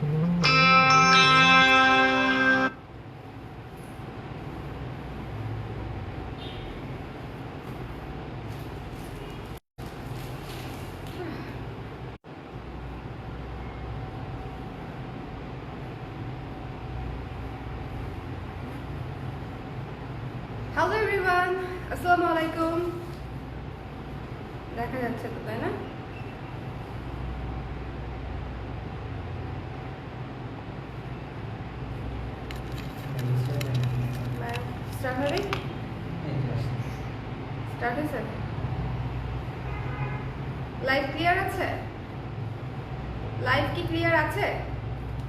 Hello everyone, আসসালামু আলাইকুম। দেখা যাচ্ছে তো, তাই না? স্টার্ট হবে? স্টার্ট হয়েছে? লাইভ ক্লিয়ার আছে? লাইভ কি ক্লিয়ার আছে?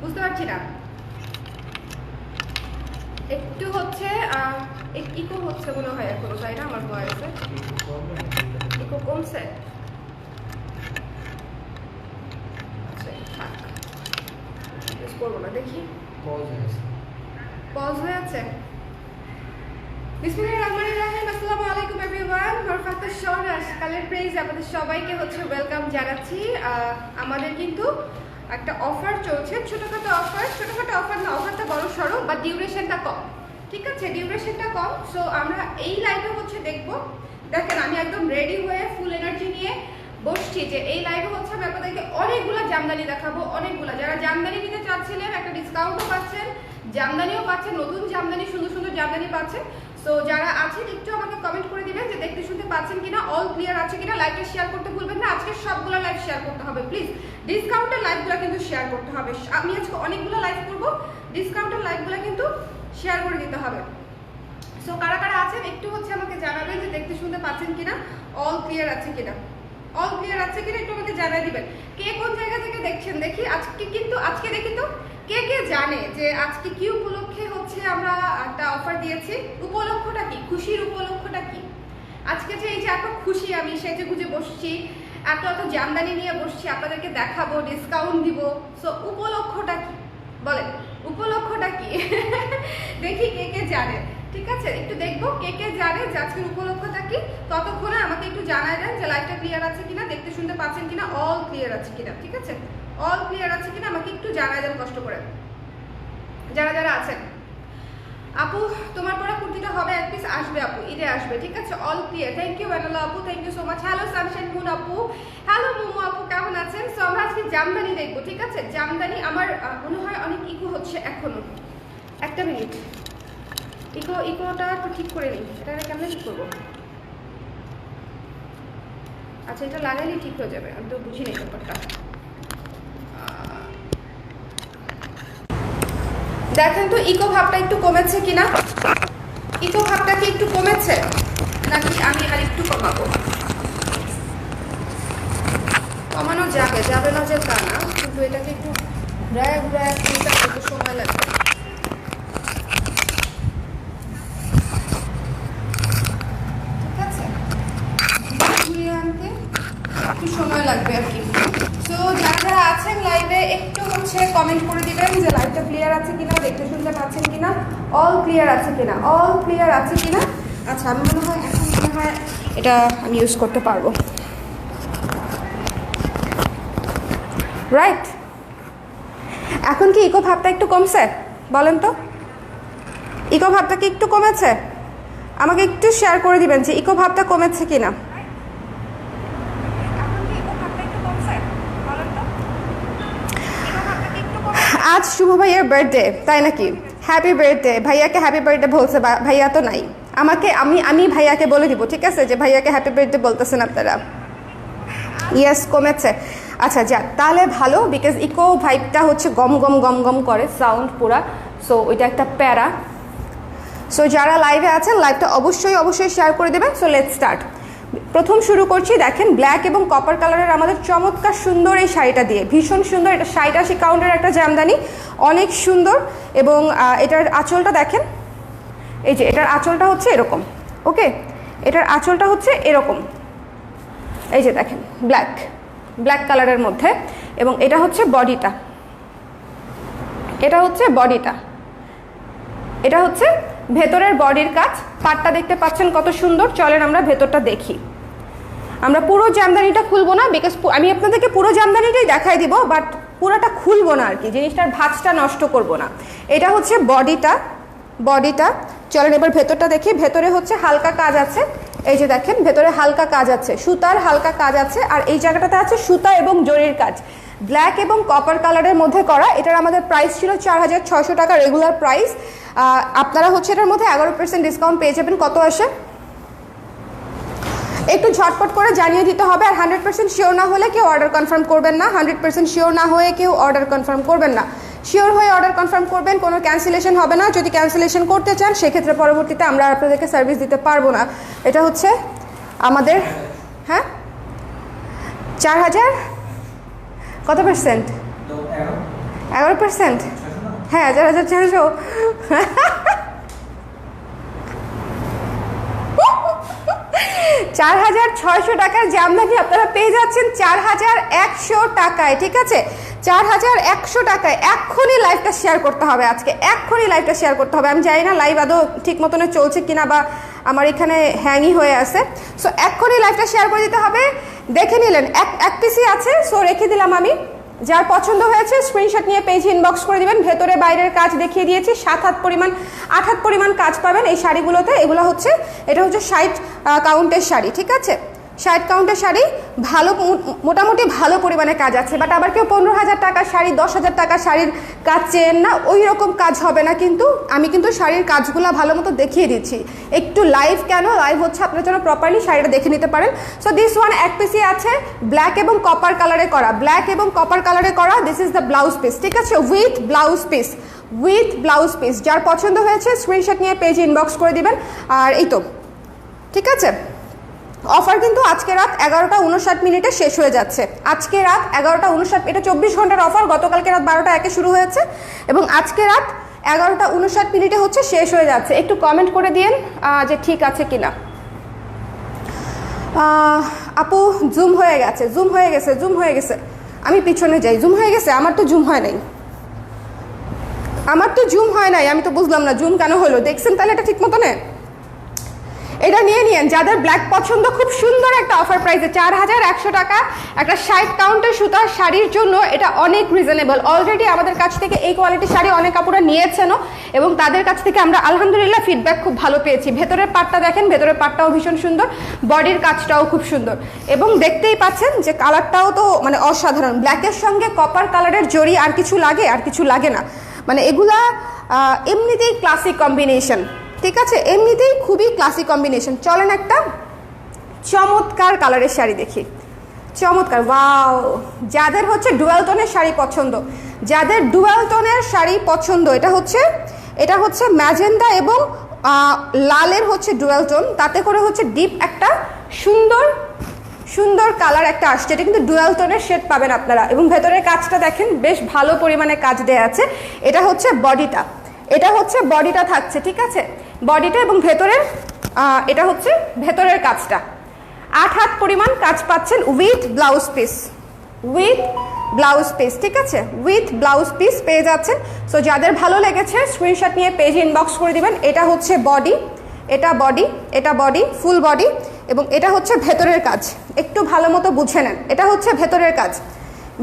বুঝতে পারছি না, একটু হচ্ছে ইকো হচ্ছে মনে হয় এখনো, তাই না? আমার ভয়েসে ইকো কমছে। আচ্ছা থাক, ইউজ করবো না, দেখি পজ হয়ে আছে। বিসমিল্লাহির রহমানির রহিম। আসসালামু আলাইকুম এভরিওয়ান। বরকাতুর শহর কালের প্রেজ আপনাদের সবাইকে হচ্ছে ওয়েলকাম জানাচ্ছি। আমাদের কিন্তু একটা অফার চলছে, ছোটখাটো অফার না, অফারটা বড় সড়ো, বাট ডিউরেশনটা কম। ঠিক আছে, ডিউরেশনটা কম। সো আমরা এই লাইভে হচ্ছে দেখবো, দেখেন আমি একদম রেডি হয়ে ফুল এনার্জি নিয়ে বসছি যে এই লাইভে হচ্ছে আমি আপনাদেরকে অনেকগুলো জামদানি দেখাবো। অনেকগুলো যারা জামদানি নিতে চাচ্ছিলেন একটা ডিসকাউন্টও পাচ্ছেন, জামদানিও পাচ্ছেন, নতুন জামদানি, সুন্দর সুন্দর জামদানি পাচ্ছেন। সো যারা আছেন একটু আমাকে কমেন্ট করে দিবেন যে দেখতে শুনতে পাচ্ছেন কিনা, অল ক্লিয়ার আছে কিনা। লাইভটা শেয়ার করতে ভুলবেন না, আজকে সবগুলো লাইভ শেয়ার করতে হবে প্লিজ। ডিসকাউন্টের লাইভগুলো কিন্তু শেয়ার করতে হবে। আমি আজকে অনেকগুলো লাইভ করব, ডিসকাউন্টের লাইভগুলো কিন্তু শেয়ার করে দিতে হবে। সো কারা কারা আছেন একটু হচ্ছে আমাকে জানাবেন যে দেখতে শুনতে পাচ্ছেন কিনা, অল ক্লিয়ার আছে কিনা। অল ক্লিয়ার আছে কিনা একটু আমাকে জানাই দিবেন। কে কোন জায়গা থেকে দেখছেন দেখি। আজকে দেখি তো কে কে জানে যে আজকে কি উপলক্ষে হচ্ছে আমরা একটা অফার দিয়েছি। উপলক্ষটা কি, খুশির উপলক্ষটা কি? আজকে যে এই যে এত খুশি, আমি সেজে গুজে বসছি, এত জামদানি নিয়ে বসছি, আপনাদেরকে দেখাবো, ডিসকাউন্ট দিব। সো উপলক্ষটা কি বলেন, উপলক্ষটা কি? দেখি কে কে জানে। ঠিক আছে, একটু দেখবো কে কে জানে যে আজকের উপলক্ষটা কি। ততক্ষণে আমাকে একটু জানাই দেন যে লাইভটা ক্লিয়ার আছে কিনা, দেখতে শুনতে পাচ্ছেন কিনা, অল ক্লিয়ার আছে কিনা। ঠিক আছে, অল ক্লিয়ার আছে কিনা আমাকে একটু জানাই দেন কষ্ট করে, যারা যারা আছেন। আপু তোমার পরে কুর্তিটা হবে এক পিস, আসবে আপু, ঈদে আসবে। ঠিক আছে, অল ক্লিয়ার। থ্যাংক ইউ ওয়ানালা আপু, thank you so much. Hello sunshine moon আপু, হ্যালো মোমো আপু, কেমন আছেন? সো আমরা আজকে জামদানি দেখবো। ঠিক আছে, জামদানি। আমার মনে হয় অনেক ইকো হচ্ছে এখনো, একটা মিনিট। ইকোটা একটু ঠিক করে নিই। এটা কেমন ঠিক করবো? আচ্ছা এটা লাগাইলে ঠিক হয়ে যাবে, আমি তো বুঝি নেই ব্যাপারটা। দেখেন তো ইকো ভাবটা একটু কমেছে কিনা। ইকো ভাবটা কি একটু কমেছে নাকি আমি আর একটু কমাবো? কমানো যাবে, যাবে না যে তা না, কিন্তু এটাকে একটু ঘুরায় ঘুরায় একটু সময় লাগবে। ঠিক আছে, ঘুরিয়ে আনতে একটু সময় লাগবে আর কি। সো যারা যারা আছেন লাইভে একটু হচ্ছে কমেন্ট করে দিবেন যে লাইভটা ক্লিয়ার আছে কিনা, দেখতে শুনতে পাচ্ছেন কিনা, অল ক্লিয়ার আছে কিনা, অল ক্লিয়ার আছে কিনা। আচ্ছা আমি মনে হয় এখন মনে হয় এটা আমি ইউজ করতে পারবো, রাইট? এখন কি ইকো ভাবটা একটু কমছে বলেন তো? ইকো ভাবটা কি একটু কমেছে? আমাকে একটু শেয়ার করে দিবেন যে ইকো ভাবটা কমেছে কিনা। আজ শুভ ভাইয়ার বার্থডে, তাই নাকি? Happy birthday. ভাইয়াকে হ্যাপি বার্থডে বলছে, ভাইয়া তো নাই। আমাকে আমি ভাইয়াকে বলে দিব, ঠিক আছে, যে ভাইয়াকে হ্যাপি বার্থডে বলতেছেন আপনারা। ইয়েস কমেছে। আচ্ছা যাক, তাহলে ভালো, বিকজ ইকো ভাইবটা হচ্ছে গম গম গম গম করে সাউন্ড পুরা। সো ওইটা একটা প্যারা। সো যারা লাইভে আছেন লাইভটা অবশ্যই শেয়ার করে দেবেন। So let's start. প্রথম শুরু করছি, দেখেন ব্ল্যাক এবং কপার কালারের আমাদের চমৎকার সুন্দর এই শাড়িটা দিয়ে, ভীষণ সুন্দর। এটা 60-80 কাউন্টের একটা জামদানি, অনেক সুন্দর। এবং এটার আঁচলটা দেখেন, এই যে এটার আঁচলটা হচ্ছে এরকম। ওকে, এটার আঁচলটা হচ্ছে এরকম, এই যে দেখেন ব্ল্যাক কালারের মধ্যে। এবং এটা হচ্ছে বডিটা, এটা হচ্ছে বডিটা, এটা হচ্ছে ভেতরের বডির কাজ। পাটটা দেখতে পাচ্ছেন কত সুন্দর। চলেন আমরা ভেতরটা দেখি। আমরা পুরো জামদানিটা খুলবো না, বিকজ আমি আপনাদেরকে পুরো জামদানিটাই দেখাই দিব, বাট পুরোটা খুলবো না আর কি, জিনিসটার ভাঁজটা নষ্ট করব না। এটা হচ্ছে বডিটা। চলেন এবার ভেতরটা দেখি। ভেতরে হচ্ছে হালকা কাজ আছে, এই যে দেখেন ভেতরে হালকা কাজ আছে, সুতার হালকা কাজ আছে। আর এই জায়গাটাতে আছে সুতা এবং জরির কাজ, ব্ল্যাক এবং কপার কালারের মধ্যে করা। এটার আমাদের প্রাইস ছিল 4600 টাকা রেগুলার প্রাইস। আপনারা হচ্ছে এটার মধ্যে 11% ডিসকাউন্ট পেয়ে যাবেন। কত আসে একটু ঝটপট করে জানিয়ে দিতে হবে। আর 100% শিওর না হলে কেউ অর্ডার কনফার্ম করবেন না, 100% শিওর না হয়ে কেউ অর্ডার কনফার্ম করবেন না। শিওর হয়ে অর্ডার কনফার্ম করবেন, কোনো ক্যান্সেলেশন হবে না। যদি ক্যান্সেলেশন করতে চান সেক্ষেত্রে পরবর্তীতে আমরা আপনাদেরকে সার্ভিস দিতে পারবো না। এটা হচ্ছে আমাদের, হ্যাঁ 4000 কত পার্সেন্ট? 11%। হ্যাঁ 4400। 4600 টাকার জামদানি আপনারা পেয়ে যাচ্ছেন 4100 টাকায়। ঠিক আছে, 4100 টাকায়। এক্ষুনি লাইভটা শেয়ার করতে হবে, আজকে এক্ষুনি লাইভটা শেয়ার করতে হবে। আমি জানি না লাইভ আদৌ ঠিক মতনে চলছে কিনা বা আমার এখানে হ্যাংই হয়ে আছে। সো এক্ষুনি লাইভটা শেয়ার করে দিতে হবে। দেখে নিলেন এক পিসি আছে, সো রেখে দিলাম আমি। যার পছন্দ হয়েছে স্ক্রিনশট নিয়ে পেজে ইনবক্স করে দিবেন। ভেতরে বাইরের কাজ দেখিয়ে দিয়েছি, 7 হাত পরিমাণ 8 হাত পরিমাণ কাজ পাবেন এই শাড়িগুলোতে। এগুলো হচ্ছে, এটা হচ্ছে 60 কাউন্টের শাড়ি। ঠিক আছে, 60 কাউন্টের শাড়ি, ভালো মোটামুটি ভালো পরিমাণে কাজ আছে। বাট আবার কেউ 15,000 টাকার শাড়ি 10,000 টাকার শাড়ির কাজ চেন না, ওই রকম কাজ হবে না। কিন্তু আমি কিন্তু শাড়ির কাজগুলো ভালো মতো দেখিয়ে দিচ্ছি। একটু লাইভ কেন, লাইভ হচ্ছে আপনার জন্য প্রপারলি শাড়িটা দেখে নিতে পারেন। সো দিস ওয়ান এক পিসি আছে, ব্ল্যাক এবং কপার কালারে করা, ব্ল্যাক এবং কপার কালারে করা। This is the blouse piece. ঠিক আছে, উইথ ব্লাউজ পিস। যার পছন্দ হয়েছে স্ক্রিনশট নিয়ে পেজে ইনবক্স করে দিবেন। আর এই তো, ঠিক আছে। অফার কিন্তু আজকে রাত 11:59 শেষ হয়ে যাচ্ছে। আজকে রাত 11:59, এটা 24 ঘন্টার অফার। গতকালকে রাত 12টা 1 শুরু হয়েছে এবং আজকে রাত 11:59 হচ্ছে শেষ হয়ে যাচ্ছে। একটু কমেন্ট করে দিন যে ঠিক আছে কিনা। আপু জুম হয়ে গেছে। আমি পিছনে যাই। জুম হয়ে গেছে? আমার তো জুম হয় নাই, আমি তো বুঝলাম না জুম কেন হলো। দেখছেন তাহলে এটা ঠিক মতো নেই। এটা নিয়ে নিন যাদের ব্ল্যাক পছন্দ। খুব সুন্দর একটা অফার প্রাইসে 4100 টাকা একটা 60 কাউন্টের সুতার শাড়ির জন্য এটা অনেক রিজনেবল। অলরেডি আমাদের কাছ থেকে এই কোয়ালিটির শাড়ি অনেক কাপড়া নিয়েছেনও এবং তাদের কাছ থেকে আমরা আলহামদুলিল্লাহ ফিডব্যাক খুব ভালো পেয়েছি। ভেতরের পাটটা দেখেন, ভেতরের পাটটাও ভীষণ সুন্দর, বডির কাজটাও খুব সুন্দর এবং দেখতেই পাচ্ছেন যে কালারটাও তো মানে অসাধারণ। ব্ল্যাকের সঙ্গে কপার কালারের জড়ি আর কিছু লাগে না, মানে এগুলা এমনিতেই ক্লাসিক কম্বিনেশন। ঠিক আছে, এমনিতেই খুবই ক্লাসিক কম্বিনেশন। চলেন একটা চমৎকার কালারের শাড়ি দেখি। চমৎকার, ওয়াও। যাদের হচ্ছে ডুয়াল টোনের শাড়ি পছন্দ, এটা হচ্ছে ম্যাজেন্ডা এবং লালের হচ্ছে ডুয়াল টোন, তাতে করে হচ্ছে ডিপ একটা সুন্দর কালার একটা আসছে। এটা কিন্তু ডুয়াল টোনের শেড পাবেন আপনারা এবং ভেতরের কাজটা দেখেন বেশ ভালো পরিমাণে কাজ দেয়া আছে। এটা হচ্ছে বডিটা থাকছে। ঠিক আছে, বডিটা এবং ভেতরের এটা হচ্ছে ভেতরের কাজটা। 8 হাত পরিমাণ কাজ পাচ্ছেন উইথ ব্লাউজ পিস। ঠিক আছে, উইথ ব্লাউজ পিস পেয়ে যাচ্ছেন। সো যাদের ভালো লেগেছে স্ক্রিনশট নিয়ে পেজে ইনবক্স করে দিবেন। এটা হচ্ছে বডি, এটা বডি ফুল বডি এবং এটা হচ্ছে ভেতরের কাজ। একটু ভালো মতো বুঝে নেন, এটা হচ্ছে ভেতরের কাজ।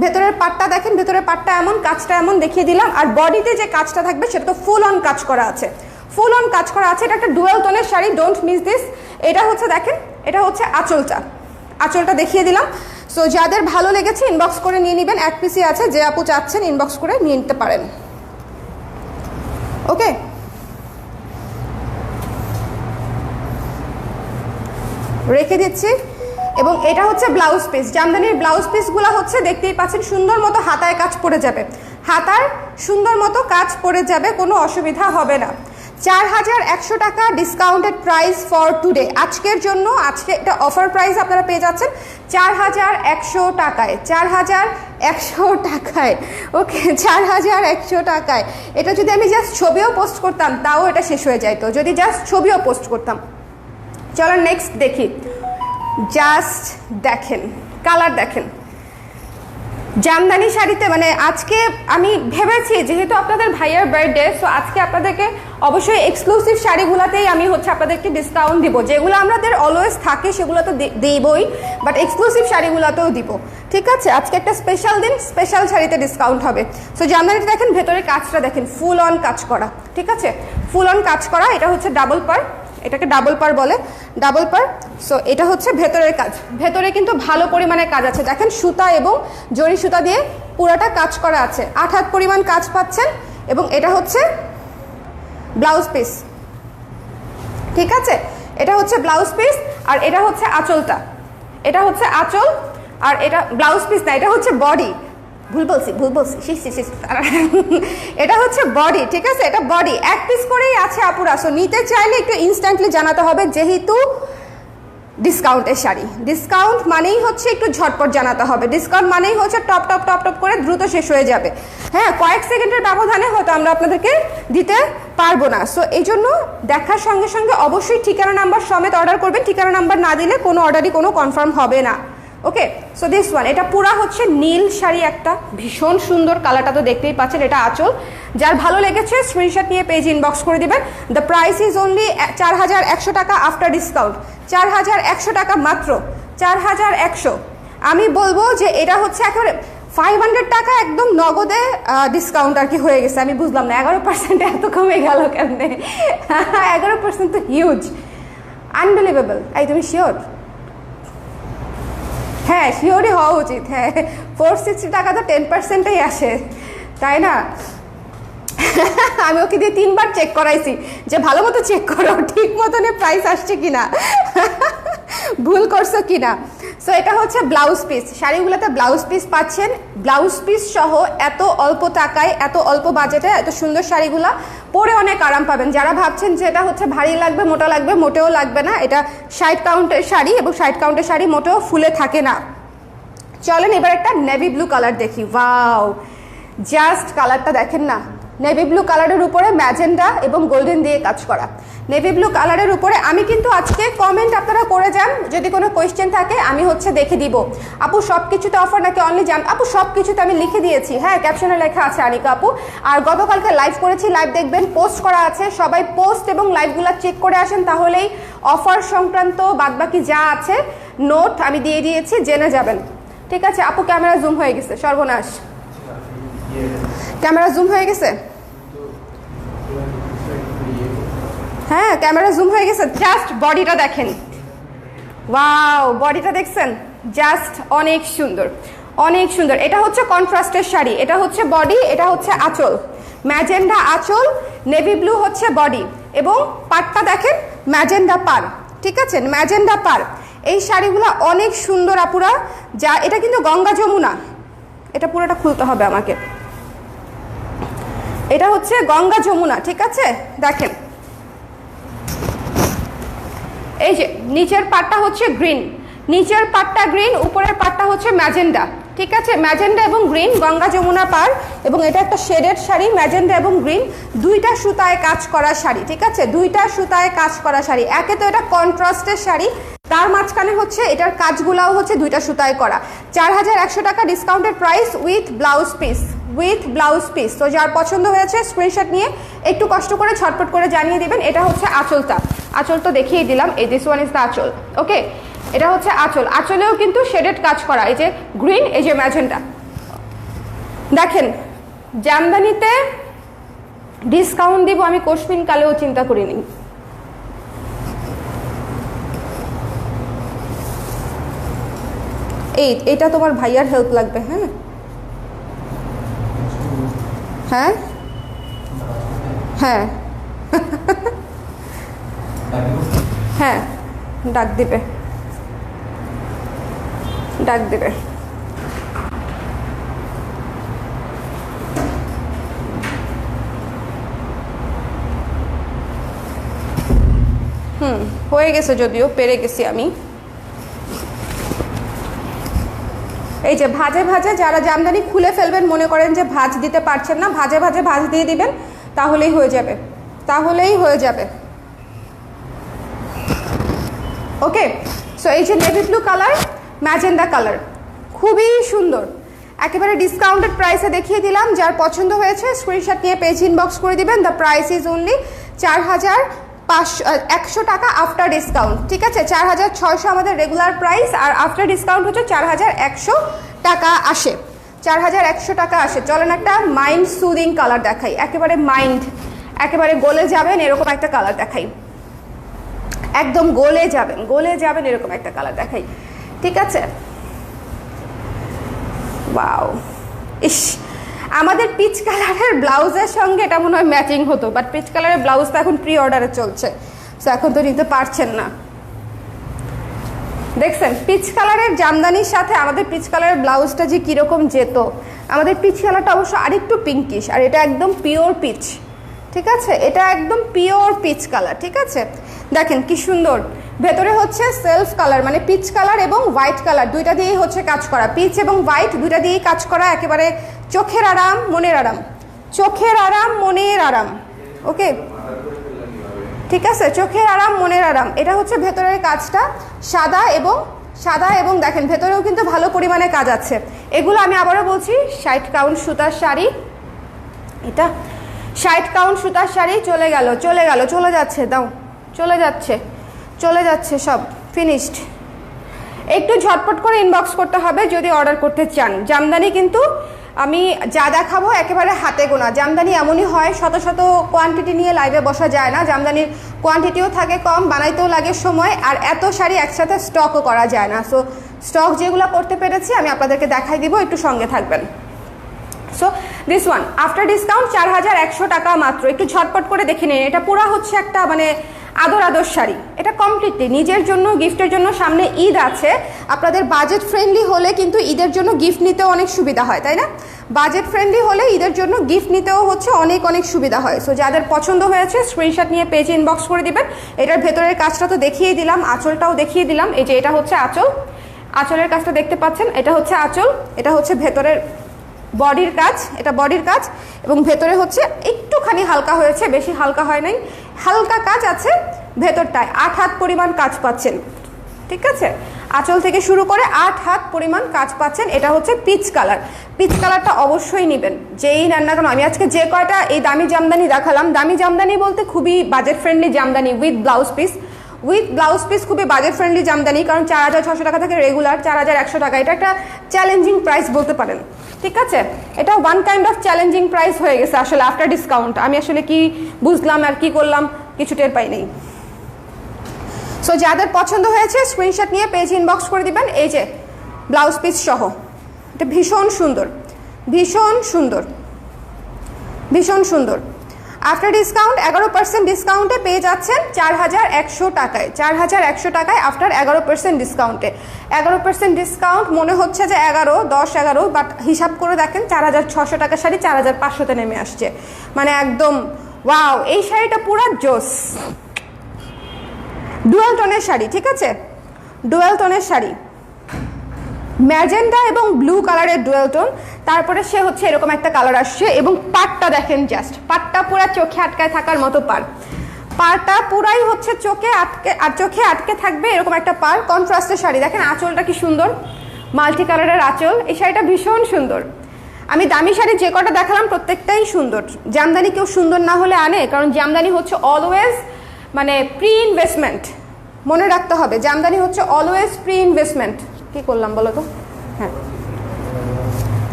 ভেতরের পাটটা দেখেন, ভেতরের পাটটা এমন, কাজটা এমন দেখিয়ে দিলাম। আর বডিতে যে কাজটা থাকবে সেটা তো ফুল অন কাজ করা আছে। এটা একটা ডুয়াল টোনের শাড়ি, ডোন্ট মিস দিস। এটা হচ্ছে দেখেন, এটা হচ্ছে আঁচলটা দেখিয়ে দিলাম। সো যাদের ভালো লেগেছে ইনবক্স করে নিয়ে নেবেন। এক পিসি আছে, যে আপু চাচ্ছেন ইনবক্স করে নিয়ে নিতে পারেন। ওকে, রেখে দিচ্ছি। এবং এটা হচ্ছে ব্লাউজ পিস। জামদানির ব্লাউজ পিসগুলো হচ্ছে দেখতেই পাচ্ছেন সুন্দর মতো হাতায় কাজ পড়ে যাবে, কোনো অসুবিধা হবে না। 4100 টাকা ডিসকাউন্টেড প্রাইস ফর টুডে। আজকের জন্য, আজকে এটা অফার প্রাইস আপনারা পেয়ে যাচ্ছেন 4100 টাকায়। 4100 টাকায়, ওকে, 4100 টাকায়। এটা যদি আমি জাস্ট ছবিও পোস্ট করতাম তাও এটা শেষ হয়ে যাইতো, যদি জাস্ট ছবিও পোস্ট করতাম। চলো নেক্সট দেখি। জাস্ট দেখেন, কালার দেখেন। জামদানি শাড়িতে মানে আজকে আমি ভেবেছি যেহেতু আপনাদের ভাইয়ার বার্থডে, সো আজকে আপনাদেরকে অবশ্যই এক্সক্লুসিভ শাড়িগুলোতেই আমি হচ্ছে আপনাদেরকে ডিসকাউন্ট দিব, যেগুলো আমাদের অলওয়েজ থাকে সেগুলো তো দিবই, বাট এক্সক্লুসিভ শাড়িগুলোতেও দিব। ঠিক আছে, আজকে একটা স্পেশাল দিন, স্পেশাল শাড়িতে ডিসকাউন্ট হবে। সো জামদানিটা দেখেন, ভেতরের কাজটা দেখেন, ফুল অন কাজ করা। ঠিক আছে, ফুল অন কাজ করা। এটা হচ্ছে ডাবল পার, এটাকে ডাবল পার বলে, ডাবল পার। সো এটা হচ্ছে ভেতরের কাজ, ভেতরে কিন্তু ভালো পরিমাণে কাজ আছে। দেখেন সুতা এবং জরি সুতা দিয়ে পুরোটা কাজ করা আছে, 8 হাত পরিমাণ কাজ পাচ্ছেন। এবং এটা হচ্ছে ব্লাউজ পিস। ঠিক আছে, এটা হচ্ছে ব্লাউজ পিস, আর এটা হচ্ছে আঁচলটা, এটা হচ্ছে আঁচল, আর এটা ব্লাউজ পিস না, এটা হচ্ছে বডি। ভুল বলছি এটা হচ্ছে বডি। ঠিক আছে, এটা বডি, এক পিস করেই আছে আপুরা। সো নিতে চাইলে একটু ইনস্ট্যান্টলি জানাতে হবে, যেহেতু ডিসকাউন্টের শাড়ি। ডিসকাউন্ট মানেই হচ্ছে একটু ঝটপট জানাতে হবে, ডিসকাউন্ট মানেই হচ্ছে টপ টপ টপ টপ করে দ্রুত শেষ হয়ে যাবে। হ্যাঁ, কয়েক সেকেন্ডের ব্যবধানে হয়তো আমরা আপনাদেরকে দিতে পারবো না। সো এই জন্য দেখার সঙ্গে সঙ্গে অবশ্যই ঠিকানা নাম্বার সমেত অর্ডার করবেন। ঠিকানা নাম্বার না দিলে কোনো অর্ডারই কোনো কনফার্ম হবে না। ওকে, সো দিস ওয়ান, এটা পুরা হচ্ছে নীল শাড়ি, একটা ভীষণ সুন্দর কালারটা তো দেখতেই পাচ্ছেন। এটা আঁচল, যার ভালো লেগেছে স্ক্রিনশট নিয়ে পেজ ইনবক্স করে দিবেন। দ্য প্রাইস ইজ অনলি 4100 টাকা আফটার ডিসকাউন্ট, 4100 টাকা মাত্র, 4100। আমি বলবো যে এটা হচ্ছে একেবারে 500 টাকা একদম নগদে ডিসকাউন্ট আর কি হয়ে গেছে। আমি বুঝলাম না 11% এত কমে গেল কেমনে? 11% তো হিউজ, আনবিলিভেবল। এই তুমি শিওর? হ্যাঁ, শিওরই হওয়া উচিত। হ্যাঁ, 460 টাকা তো 10%ই আসে, তাই না? আমি ওকে দিয়ে 3 বার চেক করাইছি যে ভালো মতো চেক করো, ঠিক মতনে প্রাইস আসছে কিনা, ভুল করছো কিনা। সো এটা হচ্ছে ব্লাউজ পিস। শাড়িগুলোতে ব্লাউজ পিস পাচ্ছেন, ব্লাউজ পিস সহ। এত অল্প টাকায়, এত অল্প বাজেটে এত সুন্দর শাড়িগুলা পরে অনেক আরাম পাবেন। যারা ভাবছেন যে এটা হচ্ছে ভারী লাগবে, মোটা লাগবে, মোটেও লাগবে না। এটা 60 কাউন্টের শাড়ি, এবং 60 কাউন্টের শাড়ি মোটেও ফুলে থাকে না। চলেন এবার একটা নেভি ব্লু কালার দেখি। ওয়াও, জাস্ট কালারটা দেখেন না, নেভি ব্লু কালারের উপরে ম্যাজেন্ডা এবং গোল্ডেন দিয়ে কাজ করা। নেভি ব্লু কালারের উপরে আমি কিন্তু আজকে কমেন্ট আপনারা করে যান, যদি কোনো কোয়েশ্চেন থাকে আমি হচ্ছে দেখে দিব। আপু সব কিছুতে অফার নাকি অনলি জাম? আপু সব কিছুতে আমি লিখে দিয়েছি, হ্যাঁ, ক্যাপশনে লেখা আছে আনিকা আপু। আর গতকালকে লাইভ করেছি, লাইভ দেখবেন, পোস্ট করা আছে। সবাই পোস্ট এবং লাইভগুলো চেক করে আসেন, তাহলেই অফার সংক্রান্ত বাদবাকি যা আছে নোট আমি দিয়ে দিয়েছি, জেনে যাবেন। ঠিক আছে আপু, ক্যামেরা জুম হয়ে গেছে, সর্বনাশ, ক্যামেরা জুম হয়ে গেছে। হ্যাঁ, ক্যামেরা জুম হয়ে গেছে। জাস্ট বডিটা দেখেন, ওয়াও, বডিটা দেখছেন, জাস্ট অনেক সুন্দর, অনেক সুন্দর। এটা হচ্ছে কন্ট্রাস্টের শাড়ি, এটা হচ্ছে বডি, এটা হচ্ছে আঁচল, ম্যাজেন্ডা আঁচল, নেভি ব্লু হচ্ছে বডি, এবং পাটটা দেখেন ম্যাজেন্ডা পার। ঠিক আছে, ম্যাজেন্ডা পার। এই শাড়িগুলো অনেক সুন্দর আপুরা। যা এটা কিন্তু গঙ্গা যমুনা, এটা পুরোটা খুলতে হবে আমাকে। এটা হচ্ছে গঙ্গা যমুনা। ঠিক আছে, দেখেন এই যে নিচের পাটটা হচ্ছে গ্রিন, নিচের পাটটা গ্রিন, উপরের পাটটা হচ্ছে ম্যাজেন্ডা। ঠিক আছে, ম্যাজেন্ডা এবং গ্রিন, গঙ্গা যমুনা পার। এবং এটা একটা শেডেড শাড়ি, ম্যাজেন্ডা এবং গ্রিন, দুইটা সুতায় কাজ করা শাড়ি। ঠিক আছে, দুইটা সুতায় কাজ করা শাড়ি। একে তো এটা কন্ট্রাস্টের শাড়ি, তার মাঝখানে হচ্ছে এটার কাজগুলাও হচ্ছে দুইটা সুতায় করা। 4100 টাকা discounted price with blouse piece, with blouse piece. তো যার পছন্দ হয়েছে স্ক্রিনশট নিয়ে একটু কষ্ট করে ঝটপট করে জানিয়ে দিবেন। এটা হচ্ছে আঁচলটা, আঁচল তো দেখিয়ে দিলাম, এই দিস ওয়ান ইজ দ্য আঁচল। ওকে, এটা হচ্ছে আঁচল, আঁচলেও কিন্তু শেডেড কাজ করা, এই যে গ্রিন, এই যে ম্যাজেন্টা। দেখেন জামদানিতে ডিসকাউন্ট দিব আমি কোশমিন কালেও চিন্তা করিনি। এইটা তোমার ভাইয়ার হেল্প লাগবে। হ্যাঁ হ্যাঁ হ্যাঁ হ্যাঁ, ডাক দিবে, ডাক দিবে। হয়ে গেছে, যদিও পেরে গেছি আমি। এই যে ভাজে ভাজে যারা জামদানি খুলে ফেলবেন, মনে করেন যে ভাজ দিতে পারছেন না, ভাজে ভাজে ভাজ দিয়ে দিবেন, তাহলেই হয়ে যাবে, তাহলেই হয়ে যাবে। ওকে, সো এই যে navy blue colour, magenta colour, খুবই সুন্দর, একেবারে ডিসকাউন্টেড প্রাইসে দেখিয়ে দিলাম। যার পছন্দ হয়েছে স্ক্রিনশট নিয়ে পেজ ইনবক্স করে দিবেন। দ্য প্রাইস ইজ অনলি 100 টাকা আফটার ডিসকাউন্ট, ঠিক আছে। 4600 আমাদের রেগুলার প্রাইস, আর আফটার ডিসকাউন্ট হচ্ছে 4100 টাকা আসে, 4100 টাকা আসে। চলেন একটা মাইন্ড সুদিং কালার দেখাই, একেবারে মাইন্ড, একেবারে গলে যাবেন এরকম একটা কালার দেখাই, একদম গলে যাবেন এরকম একটা কালার দেখাই, ঠিক আছে। ওয়াও, ইস, আমাদের পিচ কালারের ব্লাউজের সঙ্গে এটা মনে হয় ম্যাচিং হতো, বাট পিচ কালারের ব্লাউজ তো এখন প্রি অর্ডারে চলছে, সো এখন তো নিতে পারছেন না। দেখছেন পিচ কালারের জামদানির সাথে আমাদের পিচ কালারের ব্লাউজটা যে কীরকম যেত। আমাদের পিচ কালারটা অবশ্য আরেকটু পিঙ্কিশ, আর এটা একদম পিওর পিচ, ঠিক আছে, এটা একদম পিওর পিচ কালার, ঠিক আছে। দেখেন কি সুন্দর, ভেতরে হচ্ছে সেলফ কালার, মানে পিচ কালার এবং হোয়াইট কালার দুইটা দিয়েই হচ্ছে কাজ করা, পিচ এবং হোয়াইট দুইটা দিয়েই কাজ করা, একেবারে চোখের আরাম মনের আরাম, চোখের আরাম মনের আরাম, ওকে, ঠিক আছে, চোখের আরাম মনের আরাম। এটা হচ্ছে ভেতরের কাজটা সাদা এবং দেখেন ভেতরেও কিন্তু ভালো পরিমাণে কাজ আছে। এগুলো আমি আবারও বলছি 60 কাউন্ট সুতার শাড়ি, এটা 60 কাউন্ট সুতার শাড়ি, চলে যাচ্ছে, দাও, চলে যাচ্ছে সব ফিনিশড। একটু ঝটপট করে ইনবক্স করতে হবে যদি অর্ডার করতে চান। জামদানি কিন্তু আমি যা দেখাবো একেবারে হাতে গোনা, জামদানি এমনই হয়, শত শত কোয়ান্টিটি নিয়ে লাইভে বসা যায় না, জামদানির কোয়ান্টিটিও থাকে কম, বানাইতেও লাগে সময়, আর এত শাড়ি একসাথে স্টকও করা যায় না। সো স্টক যেগুলো করতে পেরেছি আমি আপনাদেরকে দেখাই দিব, একটু সঙ্গে থাকবেন। So this one after discount 4100 টাকা মাত্র, একটু ঝটপট করে দেখে নিন। এটা পুরা হচ্ছে একটা মানে আদর শাড়ি, এটা কমপ্লিটলি নিজের জন্য গিফটের জন্য, সামনে ঈদ আছে, আপনাদের বাজেট ফ্রেন্ডলি হলে কিন্তু ঈদের জন্য গিফট নিতেও অনেক সুবিধা হয়, তাই না? বাজেট ফ্রেন্ডলি হলে ঈদের জন্য গিফট নিতেও হচ্ছে অনেক সুবিধা হয়। সো যাদের পছন্দ হয়েছে স্ক্রিনশট নিয়ে পেজে ইনবক্স করে দিবেন। এটার ভেতরের কাজটা তো দেখিয়ে দিলাম, আঁচলটাও দেখিয়ে দিলাম, এই যে এটা হচ্ছে আঁচল, আঁচলের কাজটা দেখতে পাচ্ছেন, এটা হচ্ছে আঁচল, এটা হচ্ছে ভেতরের বডির কাজ, এটা বডির কাজ, এবং ভেতরে হচ্ছে একটুখানি হালকা হয়েছে, বেশি হালকা হয় নাই, হালকা কাজ আছে ভেতরটায়। 8 হাত পরিমাণ কাজ পাচ্ছেন, ঠিক আছে, আঁচল থেকে শুরু করে 8 হাত পরিমাণ কাজ পাচ্ছেন। এটা হচ্ছে পিচ কালার, পিচ কালারটা অবশ্যই নেবেন যেই নেন না কেন। আমি আজকে যে কয়টা এই দামি জামদানি দেখালাম, দামি জামদানি বলতে খুবই budget friendly Jamdani with blouse piece, খুবই বাজেট ফ্রেন্ডলি জামদানি, কারণ 4600 টাকা থেকে রেগুলার 4100 টাকা, এটা একটা চ্যালেঞ্জিং প্রাইস বলতে পারেন, ঠিক আছে। এটা one kind of challenging price হয়ে গেছে আসলে আফটার ডিসকাউন্ট। আমি আসলে কি বুঝলাম আর কি করলাম কিছু টের পাই নেই। সো যাদের পছন্দ হয়েছে স্ক্রিনশট নিয়ে পেজ ইনবক্স করে দিবেন। এই যে ব্লাউজ পিস সহ, এটা ভীষণ সুন্দর। আফটার ডিসকাউন্ট 11% ডিসকাউন্টে পেয়ে যাচ্ছেন 4100 টাকায়, 4100 টাকায় আফটার 11% ডিসকাউন্টে। 11% ডিসকাউন্ট মনে হচ্ছে যে 11, বাট হিসাব করে দেখেন 4600 টাকা শাড়ি 4500-তে নেমে আসছে, মানে একদম ওয়াও। এই শাড়িটা পুরো জোস, ডুয়াল টোনের শাড়ি, ঠিক আছে, ডুয়াল টোনের শাড়ি, ম্যাজেন্ডা এবং ব্লু কালারের ডুয়াল টোন, তারপরে সে হচ্ছে এরকম একটা কালার আসছে, এবং পাড়টা দেখেন, জাস্ট পাড়টা পুরা চোখে আটকায় থাকার মতো পাড়টা পুরাই হচ্ছে চোখে আটকে থাকবে এরকম একটা পাড়। কন্ট্রাস্টের শাড়ি, দেখেন আঁচলটা কি সুন্দর, মাল্টি কালারের আঁচল, এই শাড়িটা ভীষণ সুন্দর। আমি দামি শাড়ি যে কটা দেখালাম প্রত্যেকটাই সুন্দর। জামদানি কেউ সুন্দর না হলে আনে, কারণ জামদানি হচ্ছে অলওয়েজ মানে প্রি ইনভেস্টমেন্ট, মনে রাখতে হবে, জামদানি হচ্ছে অলওয়েজ প্রি ইনভেস্টমেন্ট। কি করলাম বলো তো, হ্যাঁ,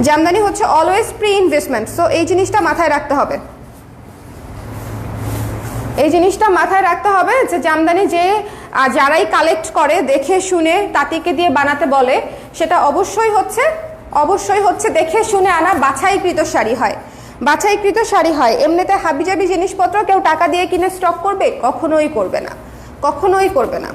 জামদানি হচ্ছে অলওয়েজ প্রি ইনভেস্টমেন্ট। সো এই জিনিসটা মাথায় রাখতে হবে, যে জামদানি যে যারাই কালেক্ট করে দেখে শুনে তাঁতিকে দিয়ে বানাতে বলে, সেটা অবশ্যই হচ্ছে দেখে শুনে আনা বাছাইকৃত শাড়ি হয়। এমনিতে হাবিজাবি জিনিসপত্র কেউ টাকা দিয়ে কিনে স্টক করবে? কখনোই করবে না।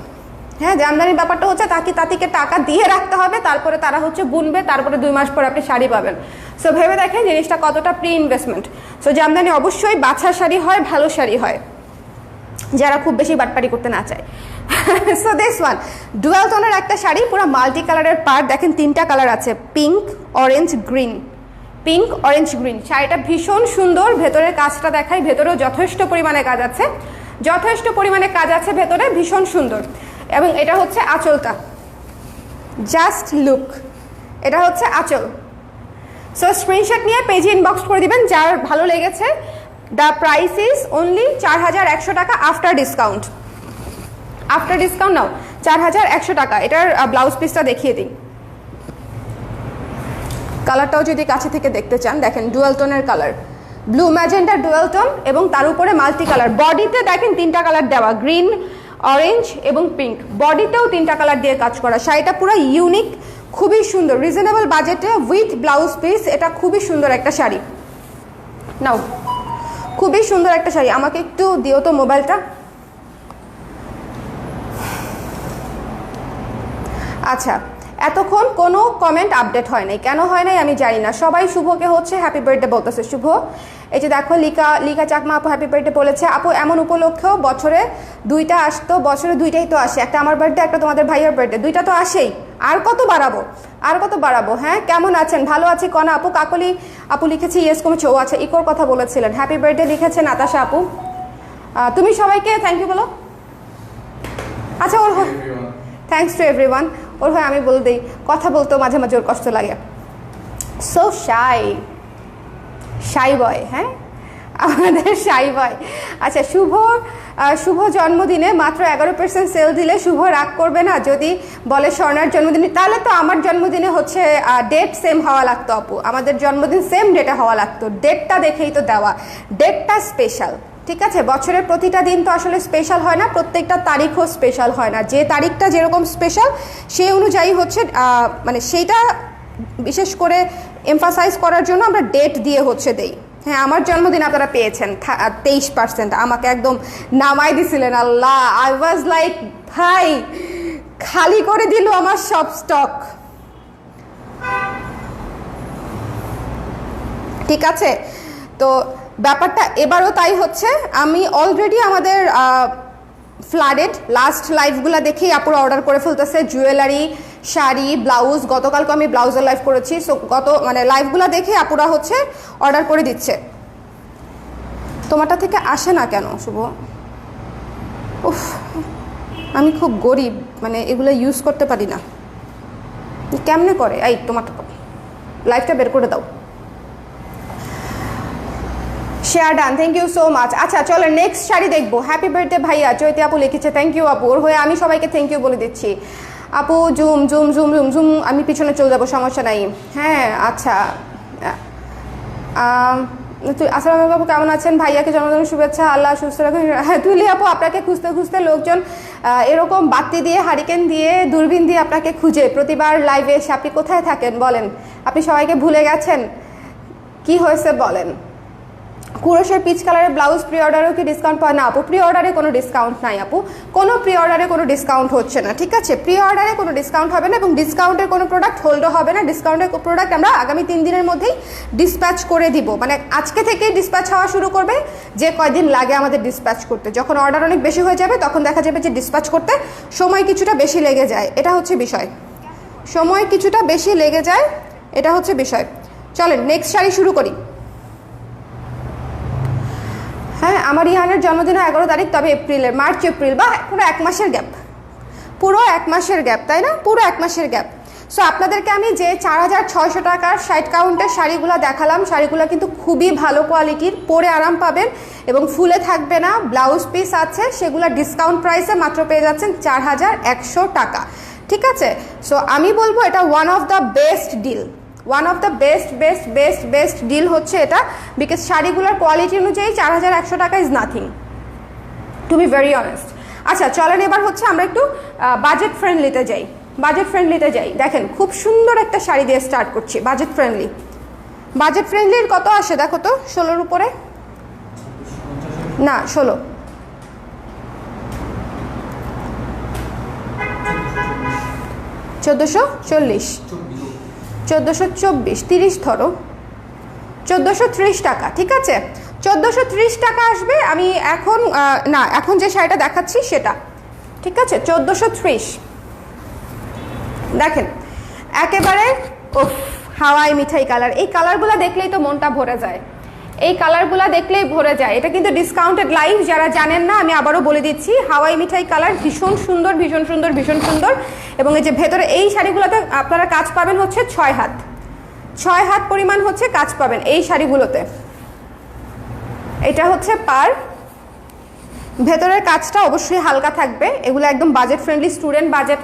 হ্যাঁ, জামদানির ব্যাপারটা হচ্ছে তাঁতিকে টাকা দিয়ে রাখতে হবে, তারপরে তারা হচ্ছে বুনবে, তারপরে 2 মাস পর আপনি শাড়ি পাবেন। সো ভেবে দেখেন জিনিসটা কতটা প্রি ইনভেস্টমেন্ট। সো জামদানি অবশ্যই বাছা শাড়ি হয়, ভালো শাড়ি হয়, যারা খুব বেশি বাটপারি করতে না চায়। সো দিস ওয়ান ডুয়াল টোনের একটা শাড়ি, পুরো মাল্টি কালারের পার্ট, দেখেন 3টা কালার আছে, পিঙ্ক অরেঞ্জ গ্রিন, শাড়িটা ভীষণ সুন্দর। ভেতরের কাজটা দেখাই, ভেতরেও যথেষ্ট পরিমাণে কাজ আছে ভেতরে, ভীষণ সুন্দর। এবং এটা হচ্ছে আঁচলটা, জাস্ট লুক, এটা হচ্ছে আঁচল। সো স্ক্রিনশট নিয়ে পেজে ইনবক্স করে দিবেন, যার ভালো লেগেছে দ্য প্রাইস ইজ অনলি 4100 টাকা আফটার ডিসকাউন্ট। আফটার ডিসকাউন্ট নাও 4100 টাকা। এটার ব্লাউজ পিসটা দেখিয়ে দিই, কালারটাও যদি কাছে থেকে দেখতে চান দেখেন, ডুয়াল টোনের colour, blue magenta dual tone এবং তার উপরে মাল্টি কালার। বডিতে দেখেন 3টা কালার দেওয়া, গ্রিন, অরেঞ্জ এবং পিঙ্ক। বডিতেও 3টা কালার দিয়ে কাজ করা। শাড়িটা পুরো ইউনিক, খুবই সুন্দর, রিজনেবল বাজেটে উইথ ব্লাউজ পিস। এটা খুবই সুন্দর একটা শাড়ি, নাও খুবই সুন্দর একটা শাড়ি। আমাকে একটু দিও তো মোবাইলটা। আচ্ছা, এতক্ষণ কোনো কমেন্ট আপডেট হয় নাই, কেন হয় নাই আমি জানি না। সবাই শুভকে হচ্ছে হ্যাপি বার্থডে বলতেছে। শুভ, এই যে দেখো লিকা চাকমা আপু হ্যাপি বার্থডে বলেছে। আপু এমন উপলক্ষেও বছরে 2টা আসতো, বছরে 2টাই তো আসে, একটা আমার বার্থডে একটা তোমাদের ভাইয়ের বার্থডে, 2টা তো আসেই, আর কত বাড়াবো, আর কত বাড়াবো। হ্যাঁ, কেমন আছেন? ভালো আছি। কনা আপু, কাকলি আপু লিখেছি ইয়েস কমেছে। ও আচ্ছা, ইকোর কথা বলেছিলেন। হ্যাপি বার্থডে লিখেছে নাতাশা আপু। তুমি সবাইকে থ্যাংক ইউ বলো। আচ্ছা, ওর থ্যাংকস টু এভরিওয়ান। ওর হয় আমি বলে দিই, কথা বলতেও মাঝে মাঝে ওর কষ্ট লাগে। সো শাই বয়, হ্যাঁ আমাদের শাই বয়। আচ্ছা, শুভ জন্মদিনে মাত্র 11% সেল দিলে শুভ রাগ করবে না যদি বলে স্বর্ণার জন্মদিনে? তাহলে তো আমার জন্মদিনে হচ্ছে ডেট সেম হওয়া লাগতো আপু, আমাদের জন্মদিন সেম ডেটে হওয়া লাগতো। ডেটটা দেখেই তো দেওয়া, ডেটটা স্পেশাল, ঠিক আছে? বছরের প্রতিটা দিন তো আসলে স্পেশাল হয় না, প্রত্যেকটা তারিখও স্পেশাল হয় না। যে তারিখটা যেরকম স্পেশাল সেই অনুযায়ী হচ্ছে মানে সেইটা বিশেষ করে এমফাসাইজ করার জন্য আমরা ডেট দিয়ে হচ্ছে দেই। হ্যাঁ, আমার জন্মদিন আপনারা পেয়েছেন 23%, আমাকে একদম নামাই দিছিলেন। আল্লাহ, আই ওয়াজ লাইক ভাই খালি করে দিল আমার সব স্টক। ঠিক আছে, তো ব্যাপারটা এবারও তাই হচ্ছে। আমি অলরেডি আমাদের ফ্লাডেড লাস্ট লাইভগুলো দেখেই আপুরা অর্ডার করে ফেলতেছে, জুয়েলারি, শাড়ি, ব্লাউজ। গতকালকে আমি ব্লাউজের লাইভ করেছি, সো মানে লাইভগুলো দেখে আপুরা হচ্ছে অর্ডার করে দিচ্ছে। তোমারটা থেকে আসে না কেন শুভ? উফ, আমি খুব গরিব, মানে এগুলো ইউজ করতে পারি না। কেমনে করে? এই তোমারটা লাইভটা বের করে দাও। Share done, thank you so much. আচ্ছা চলো নেক্সট শাড়ি দেখবো। হ্যাপি বার্থডে ভাইয়া, চৈতি আপু লিখেছে, থ্যাংক ইউ আপু। ওর হয়ে আমি সবাইকে থ্যাংক ইউ বলে দিচ্ছি। আপু zoom zoom zoom zoom zoom, আমি পিছনে চলে যাবো, সমস্যা নাই। হ্যাঁ আচ্ছা, আসসালামু আলাইকুম আপু, কেমন আছেন? ভাইয়াকে জন্মদিনের শুভেচ্ছা, আল্লাহ সুস্থ রাখুন। হ্যাঁ তুলি আপু, আপনাকে খুঁজতে খুঁজতে লোকজন এরকম বাতি দিয়ে, হারিকেন দিয়ে, দূরবীন দিয়ে আপনাকে খুঁজে প্রতিবার লাইভে এসে। আপনি কোথায় থাকেন বলেন? আপনি সবাইকে ভুলে গেছেন? কি হয়েছে বলেন? কুরশের পিচ কালারের ব্লাউজ প্রি অর্ডারেও কি ডিসকাউন্ট পায় না আপু? প্রি অর্ডারে কোনো ডিসকাউন্ট নাই আপু, কোনো প্রি অর্ডারে কোনো ডিসকাউন্ট হচ্ছে না, ঠিক আছে? প্রি অর্ডারে কোনো ডিসকাউন্ট হবে না এবং ডিসকাউন্টের কোনো প্রোডাক্ট হোল্ডও হবে না। ডিসকাউন্টের প্রোডাক্ট আমরা আগামী 3 দিনের মধ্যেই ডিসপ্যাচ করে দিব, মানে আজকে থেকেই ডিসপ্যাচ হওয়া শুরু করবে। যে কয়দিন লাগে আমাদের ডিসপ্যাচ করতে, যখন অর্ডার অনেক বেশি হয়ে যাবে তখন দেখা যাবে যে ডিসপ্যাচ করতে সময় কিছুটা বেশি লেগে যায়, এটা হচ্ছে বিষয়। সময় কিছুটা বেশি লেগে যায়, এটা হচ্ছে বিষয়। চলেন নেক্সট শাড়ি শুরু করি। হ্যাঁ, আমার ইহানের জন্মদিন 11 তারিখ, তবে এপ্রিলের, মার্চ এপ্রিল, বা পুরো 1 মাসের গ্যাপ, পুরো 1 মাসের গ্যাপ, তাই না? পুরো 1 মাসের গ্যাপ। সো আপনাদেরকে আমি যে 4600 টাকার 60 কাউন্টের শাড়িগুলো দেখালাম, শাড়িগুলো কিন্তু খুবই ভালো কোয়ালিটির, পরে আরাম পাবেন এবং ফুলে থাকবে না। ব্লাউজ পিস আছে, সেগুলো ডিসকাউন্ট প্রাইসে মাত্র পেয়ে যাচ্ছেন 4100 টাকা, ঠিক আছে? সো আমি বলবো এটা one of the best deal, one of the best best best best deal হচ্ছে এটা, বিকজ শাড়িগুলোর কোয়ালিটি অনুযায়ী 4100 টাকা is nothing, to be very honest. আচ্ছা চলেন এবার হচ্ছে আমরা একটু বাজেট ফ্রেন্ডলিতে যাই, বাজেট ফ্রেন্ডলিতে যাই। দেখেন খুব সুন্দর একটা শাড়ি দিয়ে স্টার্ট করছি, বাজেট ফ্রেন্ডলি। বাজেট ফ্রেন্ডলির কত আসে দেখো তো? 16-র উপরে না, 16, 1440, 1424, 30 ধরো, 1430 টাকা, ঠিক আছে? 1430 টাকা আসবে। আমি এখন না, এখন যে শাড়িটা দেখাচ্ছি সেটা, ঠিক আছে? 1430। দেখেন একেবারে হাওয়াই মিঠাই কালার, এই কালারগুলো দেখলেই তো মনটা ভরে যায়, এই কালারগুলো দেখলেই ভরে যায়। এটা কিন্তু ডিসকাউন্টেড লাইভ, যারা জানেন না আমি আবারও বলে দিচ্ছি, হাওয়াই মিঠাই কালার, ভীষণ সুন্দর ভীষণ সুন্দর ভীষণ সুন্দর। এবং এই যে ভেতরে এই শাড়িগুলোতে আপনারা কাজ পাবেন হচ্ছে 6 হাত, 6 হাত পরিমাণ হচ্ছে কাজ পাবেন এই শাড়িগুলোতে। এটা হচ্ছে পার, ভেতরের কাজটা অবশ্যই হালকা থাকবে, এগুলো একদম বাজেট ফ্রেন্ডলি, স্টুডেন্ট বাজেট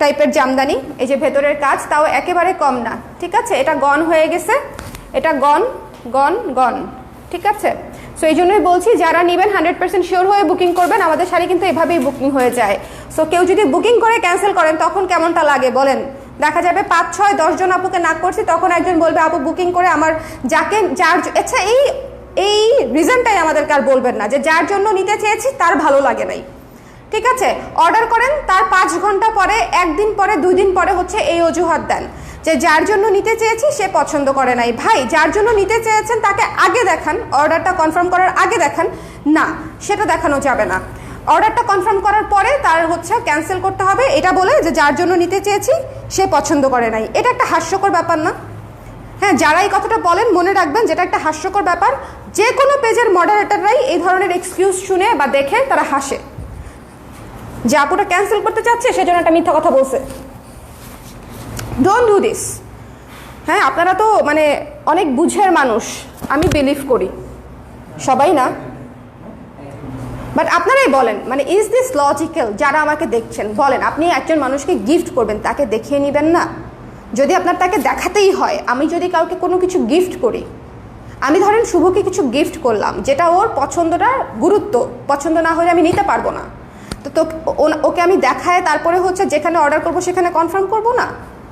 টাইপের জামদানি। এই যে ভেতরের কাজ তাও একেবারে কম না, ঠিক আছে। এটা গন হয়ে গেছে, এটা গন গন গন, ঠিক আছে। সো এই জন্যই বলছি যারা নেবেন 100% শিওর হয়ে বুকিং করবেন, আমাদের শাড়ি কিন্তু এভাবেই বুকিং হয়ে যায়। সো কেউ যদি বুকিং করে ক্যান্সেল করেন তখন কেমনটা লাগে বলেন? দেখা যাবে 5, 6, 10 জন আপুকে নাক করছি, তখন একজন বলবে আপু বুকিং করে আমার যার আচ্ছা এই রিজনটাই আমাদেরকে আর বলবেন না যে যার জন্য নিতে চেয়েছি তার ভালো লাগে নাই, ঠিক আছে। অর্ডার করেন, তার 5 ঘন্টা পরে, 1 দিন পরে, 2 দিন পরে হচ্ছে এই অজুহাত দেন যে যার জন্য নিতে চেয়েছি সে পছন্দ করে নাই। ভাই, যার জন্য নিতে চেয়েছেন তাকে আগে দেখান, অর্ডারটা কনফার্ম করার আগে দেখান না, সেটা দেখানো যাবে না। অর্ডারটা কনফার্ম করার পরে তার হচ্ছে ক্যান্সেল করতে হবে এটা বলে যে যার জন্য নিতে চেয়েছি সে পছন্দ করে নাই। এটা একটা হাস্যকর ব্যাপার না? হ্যাঁ, যারা এই কথাটা বলেন মনে রাখবেন যেটা একটা হাস্যকর ব্যাপার। যে কোনো পেজের মডারেটররাই এই ধরনের এক্সকিউজ শুনে বা দেখে তারা হাসে যে আপুটা ক্যান্সেল করতে চাচ্ছে সেজন্য একটা মিথ্যা কথা বলছে। Don't do this. হ্যাঁ, আপনারা তো মানে অনেক বুঝের মানুষ, আমি বিলিভ করি, সবাই না, বাট আপনারাই বলেন মানে ইজ দিস লজিক্যাল? যারা আমাকে দেখছেন বলেন, আপনি একজন মানুষকে গিফট করবেন, তাকে দেখিয়ে নেবেন না? যদি আপনার তাকে দেখাতেই হয়, আমি যদি কাউকে কোনো কিছু গিফট করি, আমি ধরেন শুভকে কিছু গিফট করলাম যেটা ওর পছন্দটা গুরুত্ব, পছন্দ না হলে আমি নিতে পারবো না, তো ওকে আমি দেখায় তারপরে হচ্ছে যেখানে অর্ডার করবো সেখানে কনফার্ম করবো না?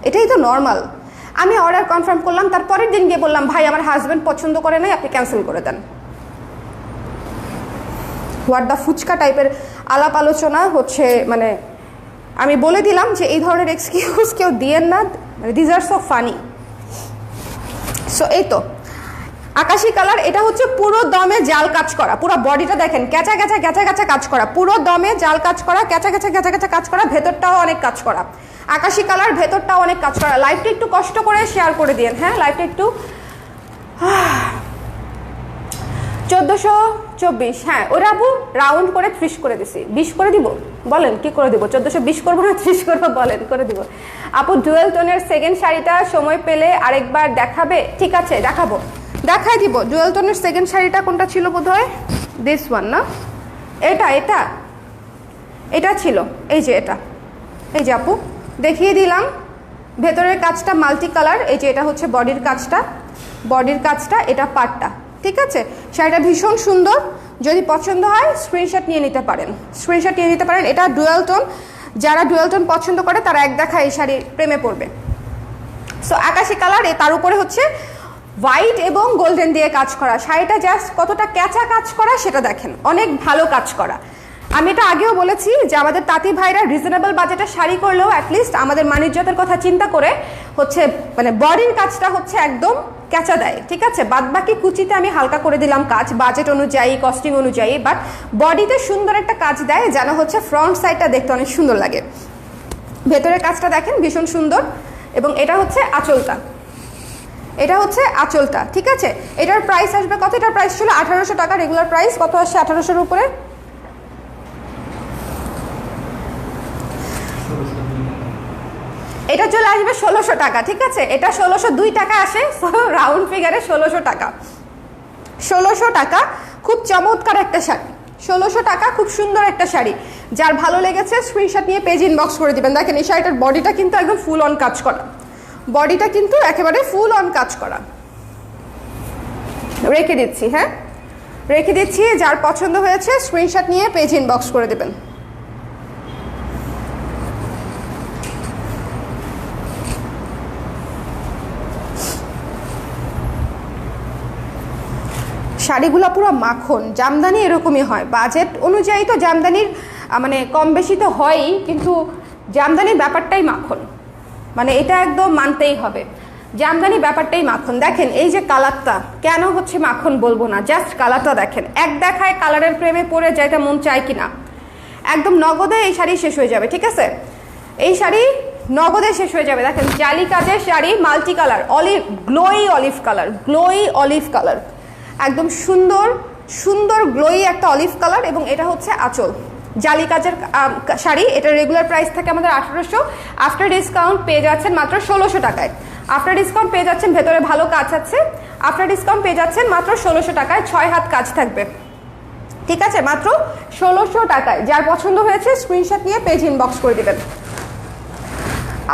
এটাই তো নর্মাল। আমি অর্ডার কনফার্ম করলাম, তারপরের দিন গিয়ে বললাম ভাই আমার হাজব্যান্ড পছন্দ করে নাই, আপনি ক্যান্সেল করে দেন। হোয়াট দ্য ফুচকা টাইপের আলাপ আলোচনা হচ্ছে, মানে আমি বলে দিলাম যে এই ধরনের এক্সকিউজ কেউ দিয়েন না, মানে this are so funny. So এই তো আকাশি কালার, এটা হচ্ছে পুরো দমে জাল কাজ করা, পুরো বডিটা দেখেন ক্যাচা ক্যাচা ক্যাচা ক্যাচা কাজ করা, পুরো দমে জাল কাজ করা, ক্যাচা ক্যাচা ক্যাচা ক্যাচা কাজ করা, ভেতরটাও অনেক কাজ করা। আকাশি কালার, ভেতরটাও অনেক কাজ করা। লাইভটা একটু কষ্ট করে শেয়ার করে দিন, হ্যাঁ লাইভটা একটু। 1424, হ্যাঁ ওরা আপু রাউন্ড করে 30 করে দিছি, 20 করে দিব, বলেন কি করে দিব? 1420 করবো না 30 করবো, বলেন করে দিব। আপু ডুয়েল টোনের সেকেন্ড শাড়িটা সময় পেলে আরেকবার দেখাবে? ঠিক আছে দেখাবো, দেখাই দিব। ডুয়েল টোনের সেকেন্ড শাড়িটা কোনটা ছিল বোধ হয়? দিস ওয়ান না, এটা ছিল, এই যে এটা, এই যে আপু দেখিয়ে দিলাম। ভেতরের কাজটা মাল্টি কালার, এই যে এটা হচ্ছে বডির কাজটা, এটা পাটটা, ঠিক আছে। শাড়িটা ভীষণ সুন্দর, যদি পছন্দ হয় স্ক্রিনশট নিয়ে নিতে পারেন, এটা ডুয়াল টোন, যারা ডুয়াল টোন পছন্দ করে তারা এক দেখা এই শাড়ির প্রেমে পড়বে। সো আকাশি কালার, তার উপরে হচ্ছে হোয়াইট এবং গোল্ডেন দিয়ে কাজ করা। শাড়িটা জাস্ট কতটা ক্যাচা কাজ করা সেটা দেখেন, অনেক ভালো কাজ করা। আমি এটা আগেও বলেছি যে আমাদের তাঁতি ভাইরা রিজনেবল বাজেটে শাড়ি করলেও অ্যাটলিস্ট আমাদের মানিজ্যতের কথা চিন্তা করে হচ্ছে মানে বডির কাজটা হচ্ছে একদম ক্যাচা দেয়, ঠিক আছে। বাদবাকি কুচিতে আমি হালকা করে দিলাম কাজ বাজেট অনুযায়ী, কস্টিং অনুযায়ী, বাট বডিতে সুন্দর একটা কাজ দেয় যেন হচ্ছে ফ্রন্ট সাইডটা দেখতে অনেক সুন্দর লাগে। ভেতরের কাজটা দেখেন ভীষণ সুন্দর, এবং এটা হচ্ছে আঁচলটা, ঠিক আছে। এটার প্রাইস আসবে কত? এটার প্রাইস ছিল 1800 টাকা, রেগুলার প্রাইস কত আসছে? 1800-এর উপরে। এটা চলে আসবে 1600 টাকা, ঠিক আছে। এটা 1602 টাকা আসে, রাউন্ড ফিগারে 1600 টাকা। 1600 টাকা, খুব চমৎকার একটা শাড়ি। 1600 টাকা, খুব সুন্দর একটা শাড়ি। যার ভালো লেগেছে স্ক্রিনশট নিয়ে পেজ ইনবক্স করে দিবেন। দেখেন এই শাড়িটার বডিটা কিন্তু একদম ফুল অন কাজ করা, বডিটা কিন্তু একেবারে ফুল অন কাজ করা। রেখে দিচ্ছি, হ্যাঁ রেখে দিচ্ছি, যার পছন্দ হয়েছে স্ক্রিনশট নিয়ে পেজ ইনবক্স করে দেবেন। শাড়িগুলো পুরো মাখন, জামদানি এরকমই হয়, বাজেট অনুযায়ী তো জামদানির মানে কম বেশি তো হয়ই, কিন্তু জামদানির ব্যাপারটাই মাখন, মানে এটা একদম মানতেই হবে, জামদানি ব্যাপারটাই মাখন। দেখেন এই যে কালারটা, কেন হচ্ছে মাখন বলবো না, জাস্ট কালারটা দেখেন, এক দেখায় কালারের প্রেমে পড়ে যাইতে মন চায় কিনা। একদম নগদে এই শাড়ি শেষ হয়ে যাবে, ঠিক আছে, এই শাড়ি নগদে শেষ হয়ে যাবে। দেখেন জালি কাজের sari, multi colour, glowy olive colour, একদম সুন্দর সুন্দর গ্লোই একটা অলিভ কালার, এবং এটা হচ্ছে আঁচল, জালি কাজের শাড়ি। এটা রেগুলার প্রাইস থাকে আমাদের 1800, আফটার ডিসকাউন্ট পেয়ে যাচ্ছেন মাত্র 1600 টাকায়। আফটার ডিসকাউন্ট পেয়ে যাচ্ছেন, ভেতরে ভালো কাজ আছে, আফটার ডিসকাউন্ট পেয়ে যাচ্ছেন মাত্র 1600 টাকায়, 6 হাত কাজ থাকবে, ঠিক আছে, মাত্র 1600 টাকায়। যার পছন্দ হয়েছে স্ক্রিনশট নিয়ে পেজ ইনবক্স করে দিবেন।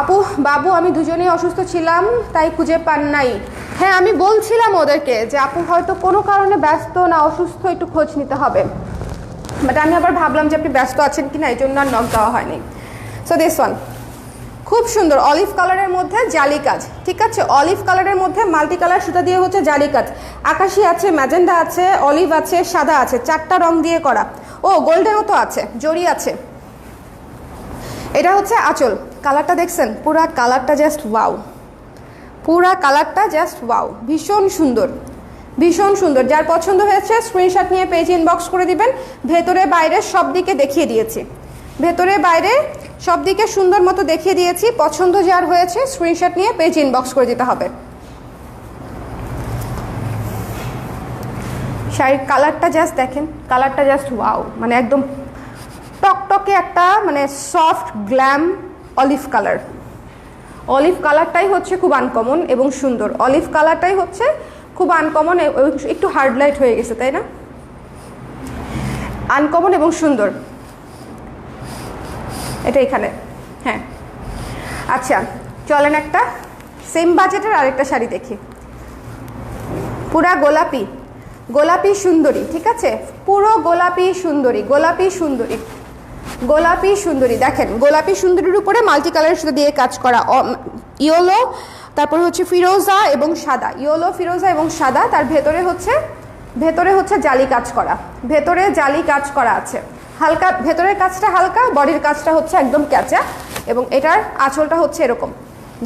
আপু বাবু আমি দুজনেই অসুস্থ ছিলাম তাই খুঁজে পান নাই। হ্যাঁ আমি বলছিলাম ওদেরকে যে আপু হয়তো কোনো কারণে ব্যস্ত না অসুস্থ, একটু খোঁজ নিতে হবে, বাট আমি আবার ভাবলাম যে আপনি ব্যস্ত আছেন কিনা, এই জন্য আর নক দেওয়া হয়নি। সো দিস ওয়ান খুব সুন্দর অলিভ কালারের মধ্যে জালি কাজ, ঠিক আছে, অলিভ কালারের মধ্যে মাল্টি কালার সুতা দিয়ে হচ্ছে জালি কাজ, আকাশি আছে, ম্যাজেন্ডা আছে, অলিভ আছে, সাদা আছে, 4টা রং দিয়ে করা, ও গোল্ডেরও তো আছে, জরি আছে। এটা হচ্ছে আঁচল, কালারটা দেখছেন, পুরা কালারটা জাস্ট ওয়াও, পুরা কালারটা জাস্ট ওয়াও, ভীষণ সুন্দর, ভীষণ সুন্দর। যার পছন্দ হয়েছে স্ক্রিনশট নিয়ে পেজ ইনবক্স করে দিবেন। ভেতরে বাইরে সব দিকে দেখিয়ে দিয়েছি, ভেতরে বাইরে সব দিকে সুন্দর মতো দেখিয়ে দিয়েছি। পছন্দ যার হয়েছে স্ক্রিনশট নিয়ে পেজ ইনবক্স করে দিতে হবে। শাড়ির কালারটা জাস্ট দেখেন, কালারটা জাস্ট ওয়াও, মানে একদম টকটকে একটা মানে soft glam olive colour. Olive কালারটাই হচ্ছে খুব আনকমন এবং সুন্দর, অলিভ কালারটাই হচ্ছে খুব আনকমন, একটু হার্ড লাইট হয়ে গেছে তাই না, আনকমন এবং সুন্দর। এটা এখানে, হ্যাঁ আচ্ছা চলেন একটা সেম বাজেটের আরেকটা শাড়ি দেখি, পুরা গোলাপি, গোলাপি সুন্দরী, ঠিক আছে, পুরো গোলাপি সুন্দরী, গোলাপি সুন্দরী, গোলাপি সুন্দরী। দেখেন গোলাপি সুন্দরীর উপরে মাল্টি কালারের সাথে দিয়ে কাজ করা, ইয়েলো, তারপরে হচ্ছে ফিরোজা এবং সাদা, ইয়েলো ফিরোজা এবং সাদা, তার ভেতরে হচ্ছে জালি কাজ করা, ভেতরে জালি কাজ করা আছে, হালকা ভেতরের কাজটা হালকা, বডির কাজটা হচ্ছে একদম ক্যাচা, এবং এটার আঁচলটা হচ্ছে এরকম।